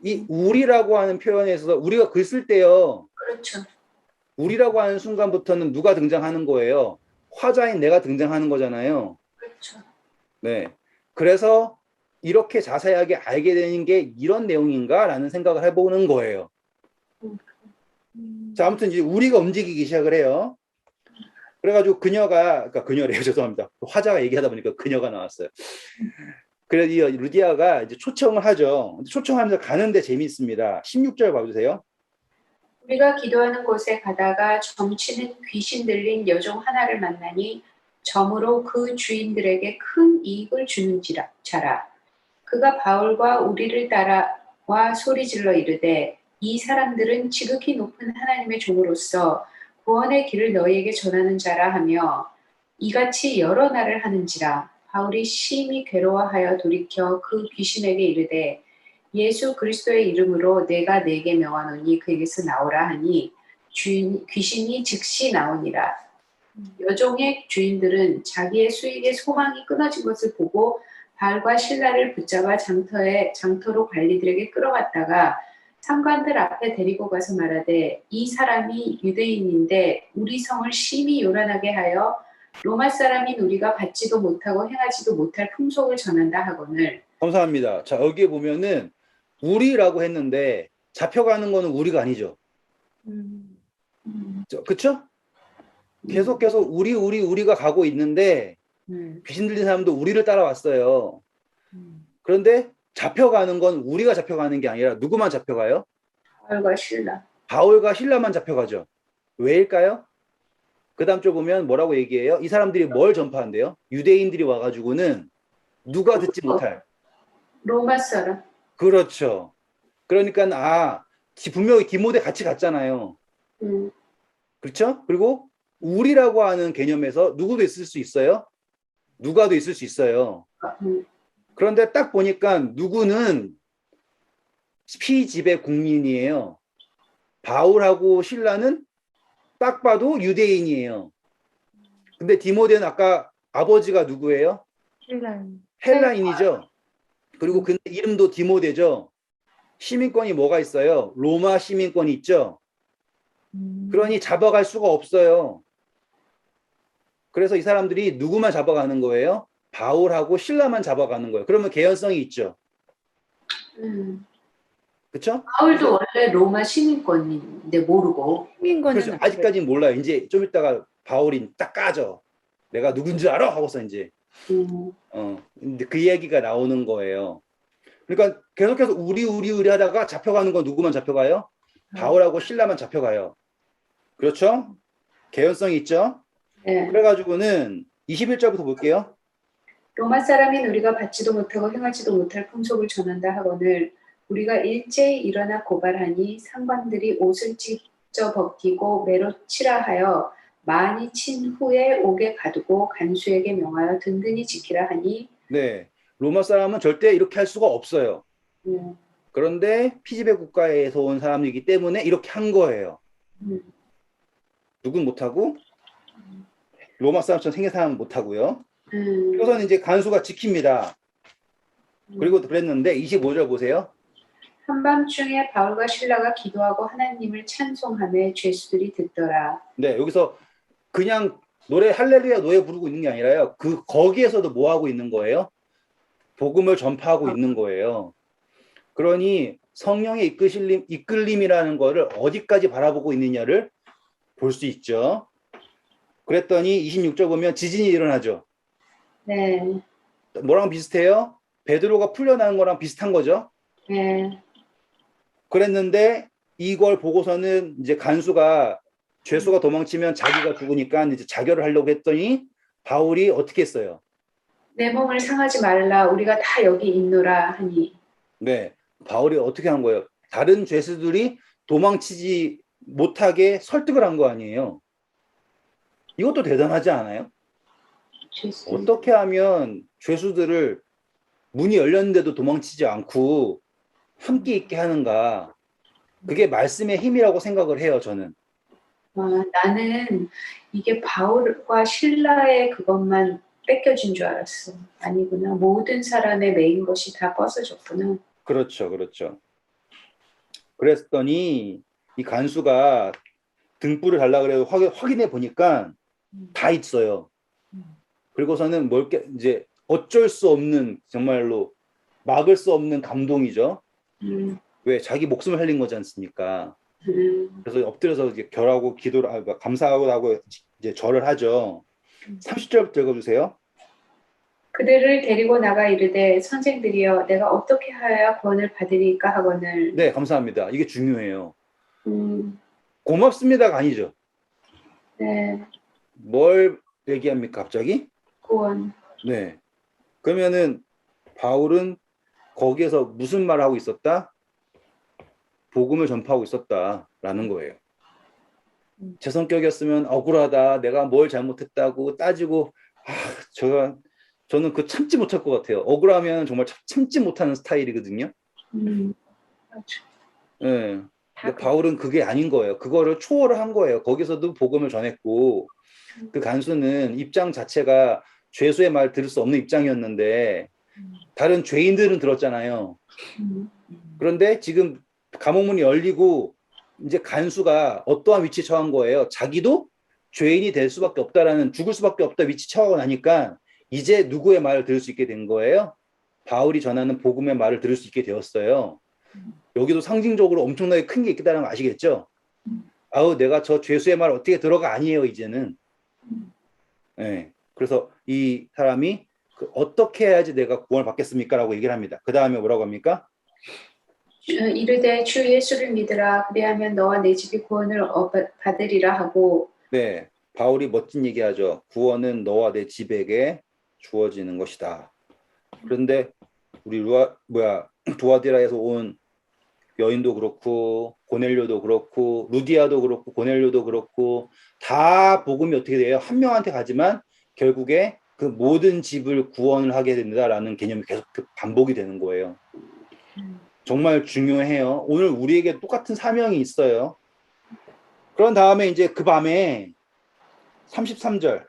이 우리라고 하는 표현에서 우리가 글 쓸 때요. 그렇죠. 우리라고 하는 순간부터는 누가 등장하는 거예요? 화자인 내가 등장하는 거잖아요. 그렇죠. 네. 그래서 이렇게 자세하게 알게 되는 게 이런 내용인가라는 생각을 해보는 거예요. 자, 아무튼 이제 우리가 움직이기 시작을 해요. 그래가지고 그러니까 그녀래요. 죄송합니다. 화자가 얘기하다 보니까 그녀가 나왔어요. 그래서 이 루디아가 이제 초청을 하죠. 초청하면서 가는데 재미있습니다. 16절 봐주세요. 우리가 기도하는 곳에 가다가 점치는 귀신 들린 여종 하나를 만나니 점으로 그 주인들에게 큰 이익을 주는 자라. 그가 바울과 우리를 따라와 소리질러 이르되 이 사람들은 지극히 높은 하나님의 종으로서 구원의 길을 너희에게 전하는 자라 하며 이같이 여러 날을 하는지라. 바울이 심히 괴로워하여 돌이켜 그 귀신에게 이르되 예수 그리스도의 이름으로 내가 네게 명하노니 그에게서 나오라 하니 귀신이 즉시 나오니라. 여종의 주인들은 자기의 수익의 소망이 끊어진 것을 보고 바울과 실라를 붙잡아 장터로 관리들에게 끌어갔다가 상관들 앞에 데리고 가서 말하되 이 사람이 유대인인데 우리 성을 심히 요란하게 하여 로마 사람인 우리가 받지도 못하고 행하지도 못할 풍속을 전한다 하거늘. 감사합니다. 자, 여기에 보면은 우리라고 했는데 잡혀가는 거는 우리가 아니죠. 그쵸? 계속 우리가 가고 있는데 귀신 들린 사람도 우리를 따라왔어요. 그런데 잡혀가는 건 우리가 잡혀가는 게 아니라 누구만 잡혀가요? 바울과 실라. 바울과 실라만 잡혀가죠. 왜일까요? 그 다음 쪽 보면 뭐라고 얘기해요? 이 사람들이 뭘 전파한대요? 유대인들이 와가지고는 누가 듣지 못할. 로마 사람. 그렇죠. 그러니까 분명히 디모데 같이 갔잖아요. 그렇죠? 그리고 우리라고 하는 개념에서 누구도 있을 수 있어요? 누가도 있을 수 있어요. 그런데 딱 보니까 누구는 피지배 국민이에요. 바울하고 실라는 딱 봐도 유대인이에요. 근데 디모데는 아까 아버지가 누구예요? 헬라인이죠. 그리고 근데 이름도 디모데죠. 시민권이 뭐가 있어요? 로마 시민권이 있죠. 그러니 잡아갈 수가 없어요. 그래서 이 사람들이 누구만 잡아가는 거예요? 바울하고 실라만 잡아가는 거예요. 그러면 개연성이 있죠. 그렇죠? 바울도 원래 로마 시민권인데 모르고. 시민권은 그렇죠. 아직까지는 몰라요. 이제 좀 이따가 바울이 딱 까죠. 내가 누군지 알아? 하고서 이제 근데 그 이야기가 나오는 거예요. 그러니까 계속해서 우리 하다가 잡혀가는 건 누구만 잡혀가요? 바울하고 실라만 잡혀가요. 그렇죠? 개연성이 있죠? 네. 그래가지고는 21절부터 볼게요. 로마 사람인 우리가 받지도 못하고 행하지도 못할 풍속을 전한다 하거늘 우리가 일제히 일어나 고발하니 상관들이 옷을 찢어 벗기고 매로 치라 하여 많이 친 후에 옥에 가두고 간수에게 명하여 든든히 지키라 하니. 네, 로마 사람은 절대 이렇게 할 수가 없어요. 그런데 피지배 국가에서 온 사람이기 때문에 이렇게 한 거예요. 누군 못하고 로마 사람처럼 생계사항 못하고요. 그래서는 이제 간수가 지킵니다. 그리고 그랬는데 25절 보세요. 한밤중에 바울과 실라가 기도하고 하나님을 찬송하며 죄수들이 듣더라. 네, 여기서 그냥 노래 할렐루야 노래 부르고 있는 게 아니라요. 거기에서도 뭐 하고 있는 거예요? 복음을 전파하고 있는 거예요. 그러니 성령의 이끌림이라는 거를 어디까지 바라보고 있느냐를 볼 수 있죠. 그랬더니 26절 보면 지진이 일어나죠. 네. 뭐랑 비슷해요? 베드로가 풀려나는 거랑 비슷한 거죠. 네. 그랬는데 이걸 보고서는 이제 간수가 죄수가 도망치면 자기가 죽으니까 이제 자결을 하려고 했더니 바울이 어떻게 했어요? 내 몸을 상하지 말라. 우리가 다 여기 있노라 하니. 네, 바울이 어떻게 한 거예요? 다른 죄수들이 도망치지 못하게 설득을 한 거 아니에요? 이것도 대단하지 않아요? 죄수. 어떻게 하면 죄수들을 문이 열렸는데도 도망치지 않고 함께 있게 하는가? 그게 말씀의 힘이라고 생각을 해요, 저는. 나는 이게 바울과 신라의 그것만 뺏겨진 줄 알았어. 아니구나. 모든 사람의 메인 것이 다 벗어졌구나. 그렇죠, 그렇죠. 그랬더니 이 간수가 등불을 달라 그래도 확인해 보니까 다 있어요. 그리고서는 이제 어쩔 수 없는 정말로 막을 수 없는 감동이죠. 왜 자기 목숨을 살린 거지 않습니까? 그래서 엎드려서 이제 결하고 기도를 감사하고 하고 이제 절을 하죠. 30절 읽어주세요. 그들을 데리고 나가 이르되 선생들이여 내가 어떻게 하여야 구원을 받으리까 하거늘. 네, 감사합니다. 이게 중요해요. 음, 고맙습니다가 아니죠. 네, 뭘 얘기합니까, 갑자기? 구원. 네. 그러면은 바울은 거기에서 무슨 말을 하고 있었다? 복음을 전파하고 있었다라는 거예요. 제 성격이었으면 억울하다, 내가 뭘 잘못했다고 따지고, 저는 그 참지 못할 것 같아요. 억울하면 정말 참지 못하는 스타일이거든요. 맞아. 네. 근데 바울은 그게 아닌 거예요. 그거를 초월을 한 거예요. 거기서도 복음을 전했고, 그 간수는 입장 자체가 죄수의 말 들을 수 없는 입장이었는데, 다른 죄인들은 들었잖아요. 그런데 지금 감옥문이 열리고 이제 간수가 어떠한 위치에 처한 거예요. 자기도 죄인이 될 수밖에 없다라는, 죽을 수밖에 없다 위치 처하고 나니까 이제 누구의 말을 들을 수 있게 된 거예요? 바울이 전하는 복음의 말을 들을 수 있게 되었어요. 여기도 상징적으로 엄청나게 큰 게 있다는 거 아시겠죠? 내가 저 죄수의 말 어떻게 들어가 아니에요, 이제는. 네. 그래서 이 사람이 어떻게 해야지 내가 구원을 받겠습니까? 라고 얘기를 합니다. 그 다음에 뭐라고 합니까? 이르되 주 예수를 믿으라. 그리하면 너와 내 집이 구원을 받으리라 하고. 네. 바울이 멋진 얘기하죠. 구원은 너와 내 집에게 주어지는 것이다. 그런데 우리 두아디라에서 온 여인도 그렇고 고넬료도 그렇고 루디아도 그렇고 고넬료도 그렇고 다 복음이 어떻게 돼요? 한 명한테 가지만 결국에 그 모든 집을 구원을 하게 된다라는 개념이 계속 반복이 되는 거예요. 정말 중요해요. 오늘 우리에게 똑같은 사명이 있어요. 그런 다음에 이제 그 밤에 33절.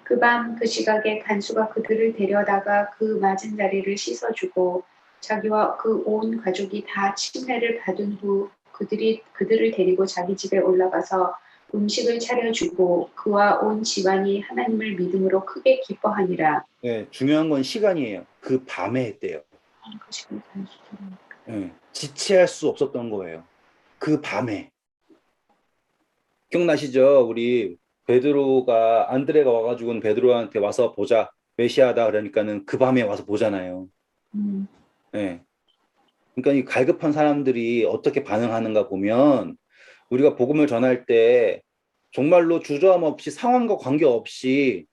그 밤 그 시각에 간수가 그들을 데려다가 그 맞은 자리를 씻어주고 자기와 그 온 가족이 다 침례를 받은 후 그들을 데리고 자기 집에 올라가서 음식을 차려주고 그와 온 집안이 하나님을 믿음으로 크게 기뻐하니라. 네, 중요한 건 시간이에요. 그 밤에 했대요. 네, 지체할 수 없었던 거예요. 그 밤에. 기억나시죠? 우리 안드레가 와가지고는 베드로한테 와서 보자, 메시아다 그러니까는 그 밤에 와서 보잖아요. 네. 그러니까 이 갈급한 사람들이 어떻게 반응하는가 보면 우리가 복음을 전할 때 정말로 주저함 없이 상황과 관계없이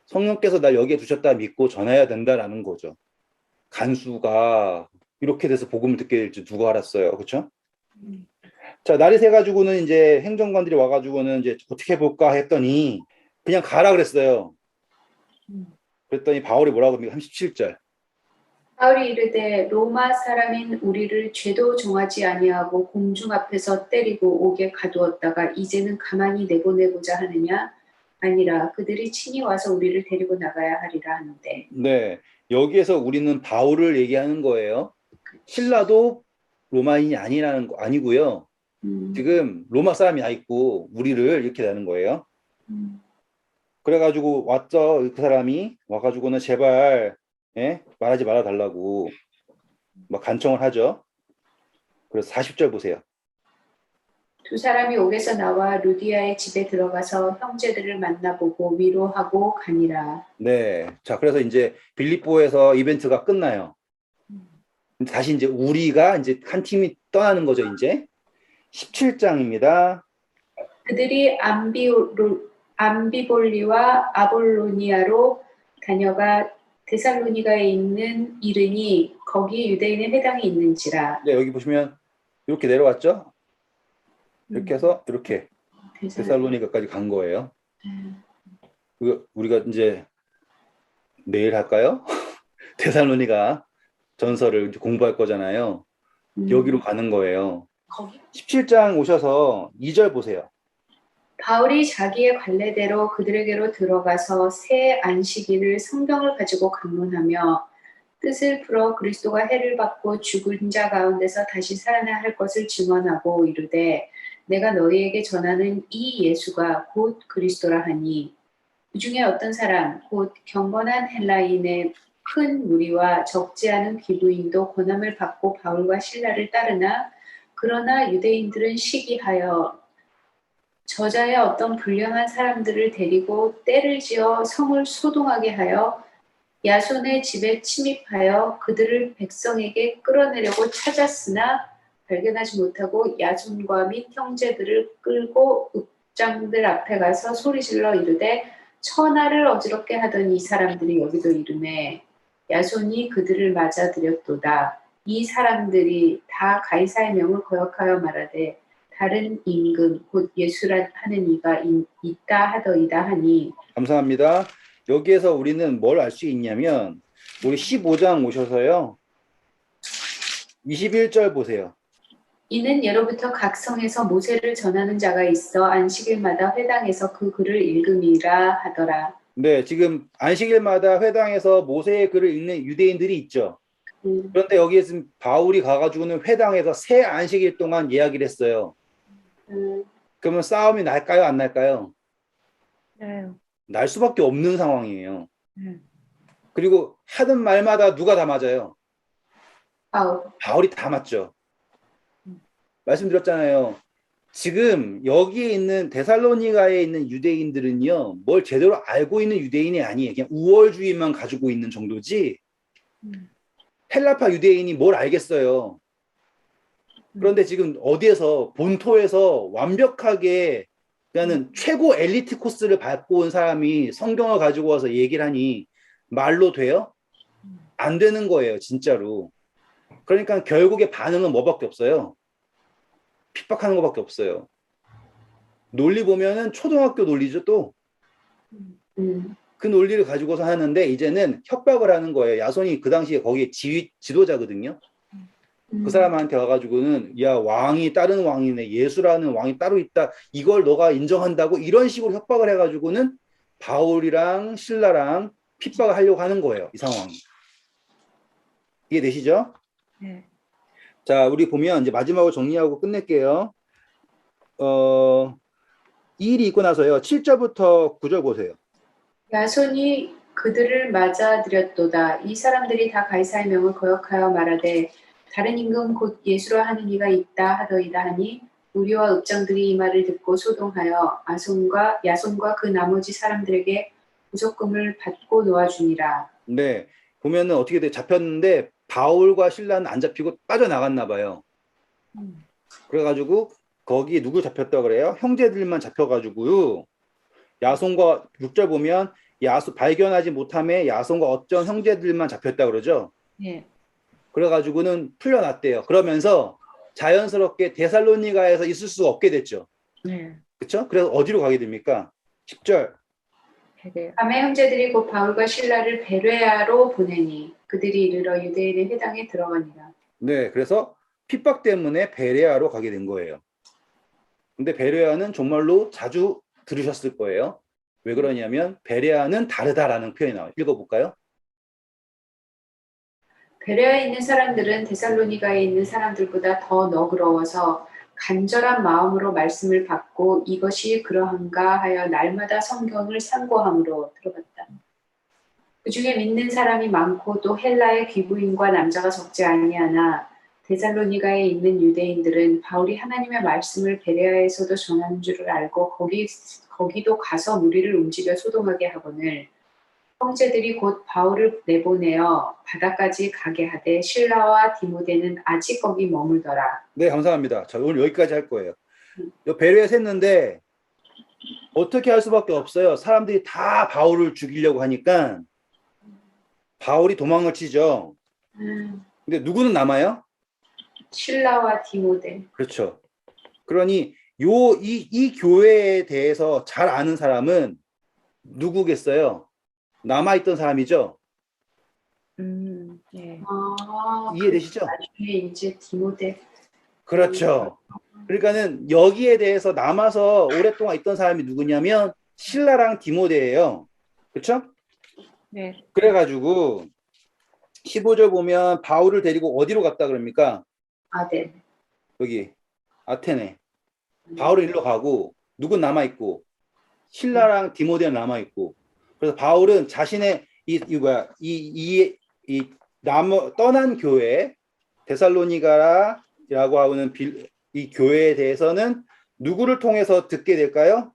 성령께서 날 여기에 두셨다 믿고 전해야 된다라는 거죠. 간수가 이렇게 돼서 복음을 듣게 될지 누가 알았어요. 그렇죠? 자, 날이 새가지고는 이제 행정관들이 와가지고는 이제 어떻게 해볼까 했더니 그냥 가라 그랬어요. 그랬더니 바울이 뭐라고 합니까? 37절. 바울이 이르되 로마 사람인 우리를 죄도 정하지 아니하고 공중 앞에서 때리고 옥에 가두었다가 이제는 가만히 내보내고자 하느냐? 아니라 그들이 친히 와서 우리를 데리고 나가야 하리라 하는데. 네, 여기에서 우리는 바울을 얘기하는 거예요. 신라도 로마인이 아니고요. 음, 지금 로마 사람이 나 있고 우리를 이렇게 되는 거예요. 음, 그래가지고 왔죠. 그 사람이 와가지고는 제발 말하지 말아 달라고 막 간청을 하죠. 그래서 40절 보세요. 두 사람이 옥에서 나와 루디아의 집에 들어가서 형제들을 만나보고 위로하고 가니라. 네, 자 그래서 이제 빌립보에서 이벤트가 끝나요. 다시 이제 우리가 이제 한 팀이 떠나는 거죠. 이제 17장입니다. 그들이 암비볼리와 아볼로니아로 다녀가 데살로니가에 있는 이르니 거기 유대인의 회당이 있는지라. 네, 여기 보시면 이렇게 내려왔죠. 이렇게 해서 이렇게 데살로니가까지 간 거예요. 우리가 이제 내일 할까요? 데살로니가 전설을 이제 공부할 거잖아요. 여기로 가는 거예요. 거기 17장 오셔서 2절 보세요. 바울이 자기의 관례대로 그들에게로 들어가서 새 안식일을 성경을 가지고 강론하며 뜻을 풀어 그리스도가 해를 받고 죽은 자 가운데서 다시 살아나 할 것을 증언하고 이르되 내가 너희에게 전하는 이 예수가 곧 그리스도라 하니 그 중에 어떤 사람 곧 경건한 헬라인의 큰 무리와 적지 않은 귀부인도 고난을 받고 바울과 실라를 따르나 그러나 유대인들은 시기하여 저자의 어떤 불량한 사람들을 데리고 때를 지어 성을 소동하게 하여 야손의 집에 침입하여 그들을 백성에게 끌어내려고 찾았으나 발견하지 못하고 야손과 및 형제들을 끌고 읍장들 앞에 가서 소리질러 이르되 천하를 어지럽게 하던 이 사람들이 여기도 이르매 야손이 그들을 맞아들였도다. 이 사람들이 다 가이사의 명을 거역하여 말하되 다른 임금 곧 예수라 하는 이가 있다 하더이다 하니. 감사합니다. 여기에서 우리는 뭘 알 수 있냐면 우리 15장 오셔서요. 21절 보세요. 이는 예로부터 각 성에서 모세를 전하는 자가 있어 안식일마다 회당에서 그 글을 읽음이라 하더라. 네, 지금 안식일마다 회당에서 모세의 글을 읽는 유대인들이 있죠. 그런데 여기에 지금 바울이 가가지고는 회당에서 새 안식일 동안 이야기를 했어요. 그러면 싸움이 날까요? 안 날까요? 네. 날 수밖에 없는 상황이에요. 그리고 하는 말마다 누가 다 맞아요? 바울이 다 맞죠. 말씀드렸잖아요. 지금 여기에 있는 데살로니가에 있는 유대인들은요, 뭘 제대로 알고 있는 유대인이 아니에요. 그냥 우월주의만 가지고 있는 정도지. 헬라파 유대인이 뭘 알겠어요. 그런데 지금 어디에서 본토에서 완벽하게 그냥 최고 엘리트 코스를 밟고 온 사람이 성경을 가지고 와서 얘기를 하니 말로 돼요? 안 되는 거예요, 진짜로. 그러니까 결국에 반응은 뭐밖에 없어요? 핍박하는 것밖에 없어요. 논리 보면은 초등학교 논리죠, 또. 그 논리를 가지고서 하는데 이제는 협박을 하는 거예요. 야손이 그 당시에 거기에 지도자거든요. 그 사람한테 와가지고는 야, 왕이 다른 왕이네, 예수라는 왕이 따로 있다, 이걸 너가 인정한다고, 이런 식으로 협박을 해가지고는 바울이랑 신라랑 핍박을 하려고 하는 거예요. 이 상황. 이해되시죠? 네. 자, 우리 보면 이제 마지막으로 정리하고 끝낼게요. 이 일이 있고 나서요. 7절부터 9절 보세요. 야손이 그들을 맞아들였도다. 이 사람들이 다 가이사의 명을 거역하여 말하되 다른 임금 곧 예수라 하는 이가 있다 하더이다 하니 우리와 읍장들이 이 말을 듣고 소동하여 야손과 그 나머지 사람들에게 구속금을 받고 놓아주니라. 네, 보면은 어떻게 돼? 잡혔는데 바울과 신라는 안 잡히고 빠져나갔나 봐요. 그래가지고 거기 누구 잡혔다 그래요? 형제들만 잡혀가지고요. 야손과 6절 보면 발견하지 못함에 야손과 어떤 형제들만 잡혔다 그러죠. 네. 그래가지고는 풀려났대요. 그러면서 자연스럽게 데살로니가에서 있을 수가 없게 됐죠. 네. 그렇죠? 그래서 어디로 가게 됩니까? 10절. 밤에 형제들이 곧 바울과 신라를 베레아로 보내니 그들이 이르러 유대인의 회당에 들어가니라. 네, 그래서 핍박 때문에 베레아로 가게 된 거예요. 근데 베레아는 정말로 자주 들으셨을 거예요. 왜 그러냐면 베레아는 다르다라는 표현이 나와요. 읽어볼까요? 베레아에 있는 사람들은 데살로니가에 있는 사람들보다 더 너그러워서 간절한 마음으로 말씀을 받고 이것이 그러한가 하여 날마다 성경을 상고함으로 들어갔다. 그 중에 믿는 사람이 많고 또 헬라의 귀부인과 남자가 적지 아니하나 데살로니가에 있는 유대인들은 바울이 하나님의 말씀을 베레아에서도 전하는 줄을 알고 거기도 가서 무리를 움직여 소동하게 하거늘 형제들이 곧 바울을 내보내어 바다까지 가게 하되 실라와 디모데는 아직 거기 머물더라. 네, 감사합니다. 자, 오늘 여기까지 할 거예요. 베레아에서 했는데 어떻게 할 수밖에 없어요. 사람들이 다 바울을 죽이려고 하니까 바울이 도망을 치죠. 근데 누구는 남아요? 실라와 디모데. 그렇죠. 그러니 이 교회에 대해서 잘 아는 사람은 누구겠어요? 남아있던 사람이죠. 네. 이해되시죠? 나중에 이제 디모데. 그렇죠. 그러니까는 여기에 대해서 남아서 오랫동안 있던 사람이 누구냐면 실라랑 디모데예요. 그렇죠? 네. 그래가지고 15절 보면 바울을 데리고 어디로 갔다 그럽니까? 아덴. 여기 아테네. 바울은 일로 가고 누군 남아있고 실라랑 디모데는 남아있고 그래서 바울은 자신의 떠난 교회 데살로니가라고 하는 이 교회에 대해서는 누구를 통해서 듣게 될까요?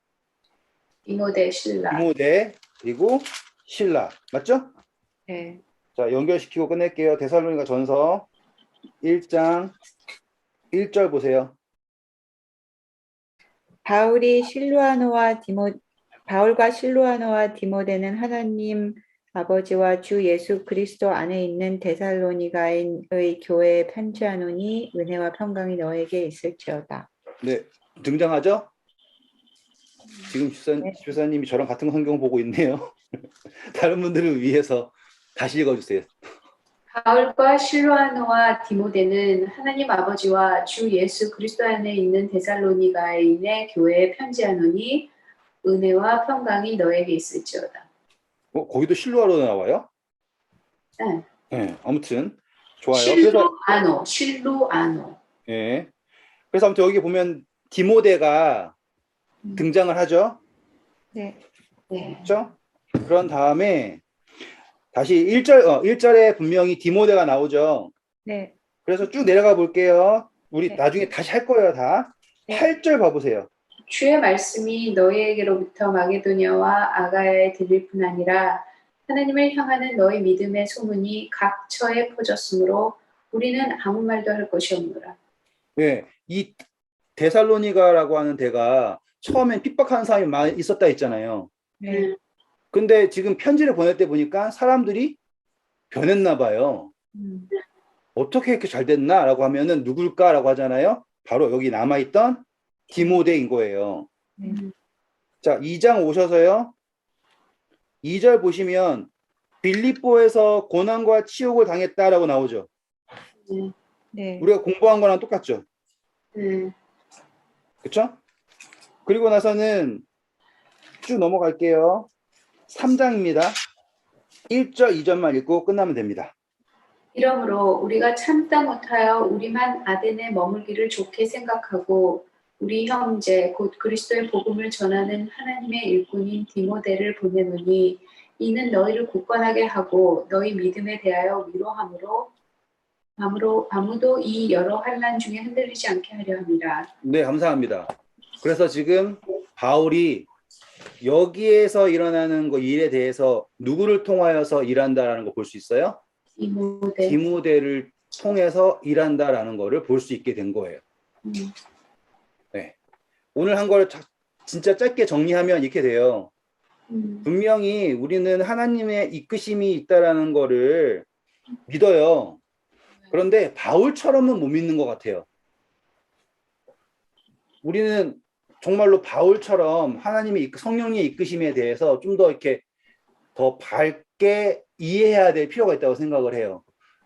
디모데, 실라. 디모데 그리고 실라 맞죠? 네. 자 연결시키고 끝낼게요. 데살로니가 전서 1장 1절 보세요. 바울과 실루아노와 디모데는 하나님 아버지와 주 예수 그리스도 안에 있는 데살로니가의 교회에 편지하노니 은혜와 평강이 너에게 있을지어다. 네, 등장하죠? 지금 주사님이 저랑 같은 성경 보고 있네요. 다른 분들을 위해서 다시 읽어주세요. 바울과 실로아노와 디모데는 하나님 아버지와 주 예수 그리스도 안에 있는 데살로니가인의 교회에 편지하노니 은혜와 평강이 너에게 있을지어다. 거기도 실루아로 나와요? 네. 네, 아무튼 좋아요. 실루아노. 예. 그래서 아무튼 여기 보면 디모데가 등장을 하죠. 네. 그렇죠? 그런 다음에 다시 1절에 분명히 디모데가 나오죠. 네. 그래서 쭉 내려가 볼게요. 우리 네. 나중에 다시 할 거예요, 다. 네. 8절 봐보세요. 주의 말씀이 너희에게로부터 마게도냐와 아가야에 들릴 뿐 아니라 하나님을 향하는 너희 믿음의 소문이 각 처에 퍼졌으므로 우리는 아무 말도 할 것이 없노라. 네, 이 데살로니가라고 하는 데가 처음엔 핍박하는 사람이 많이 있었다 했잖아요. 네. 근데 지금 편지를 보낼 때 보니까 사람들이 변했나 봐요. 어떻게 이렇게 잘 됐나라고 하면은 누굴까라고 하잖아요. 바로 여기 남아있던 디모데인 거예요. 자, 2장 오셔서요. 2절 보시면 빌립보에서 고난과 치욕을 당했다라고 나오죠. 네. 우리가 공부한 거랑 똑같죠. 그렇죠? 그리고 나서는 쭉 넘어갈게요. 3장입니다. 1절, 2절만 읽고 끝나면 됩니다. 이러므로 우리가 참다 못하여 우리만 아덴에 머물기를 좋게 생각하고 우리 형제 곧 그리스도의 복음을 전하는 하나님의 일꾼인 디모데를 보내노니 이는 너희를 굳건하게 하고 너희 믿음에 대하여 위로함으로 아무도 이 여러 환난 중에 흔들리지 않게 하려 함이라. 네, 감사합니다. 그래서 지금 바울이 여기에서 일어나는 일에 대해서 누구를 통하여서 일한다라는 거 볼 수 있어요? 디모데를 통해서 일한다라는 거를 볼 수 있게 된 거예요. 네. 오늘 한 걸 진짜 짧게 정리하면 이렇게 돼요. 분명히 우리는 하나님의 이끄심이 있다라는 거를 믿어요. 그런데 바울처럼은 못 믿는 것 같아요. 우리는 정말로 바울처럼 하나님의 성령의 이끄심에 대해서 좀 더 이렇게 더 밝게 이해해야 될 필요가 있다고 생각을 해요.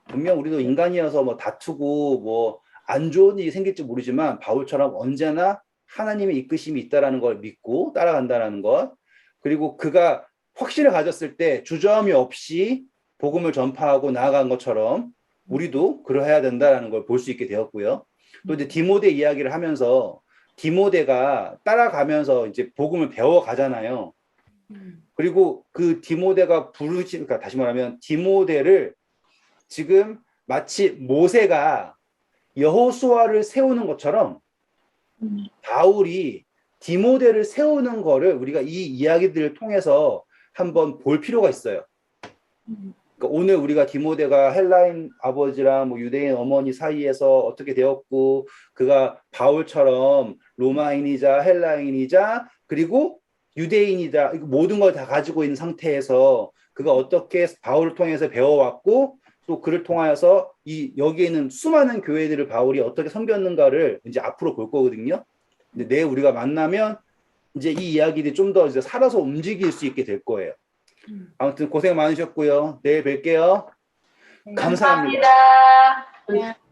분명 우리도 인간이어서 뭐 다투고 뭐 안 좋은 일이 생길지 모르지만 바울처럼 언제나 하나님의 이끄심이 있다라는 걸 믿고 따라간다라는 것, 그리고 그가 확신을 가졌을 때 주저함이 없이 복음을 전파하고 나아간 것처럼 우리도 그러해야 된다라는 걸 볼 수 있게 되었고요. 또 이제 디모데 이야기를 하면서 디모데가 따라가면서 이제 복음을 배워 가잖아요. 그리고 그 디모데가 그러니까 다시 말하면 디모데를 지금 마치 모세가 여호수아를 세우는 것처럼 바울이 디모데를 세우는 거를 우리가 이 이야기들을 통해서 한번 볼 필요가 있어요. 그러니까 오늘 우리가 디모데가 헬라인 아버지랑 뭐 유대인 어머니 사이에서 어떻게 되었고 그가 바울처럼 로마인이자 헬라인이자 그리고 유대인이자 모든 걸 다 가지고 있는 상태에서 그가 어떻게 바울을 통해서 배워왔고 또 그를 통하여서 여기에 있는 수많은 교회들을 바울이 어떻게 섬겼는가를 이제 앞으로 볼 거거든요. 근데 내일 우리가 만나면 이제 이 이야기들이 좀 더 이제 살아서 움직일 수 있게 될 거예요. 아무튼 고생 많으셨고요. 내일 뵐게요. 감사합니다. 감사합니다.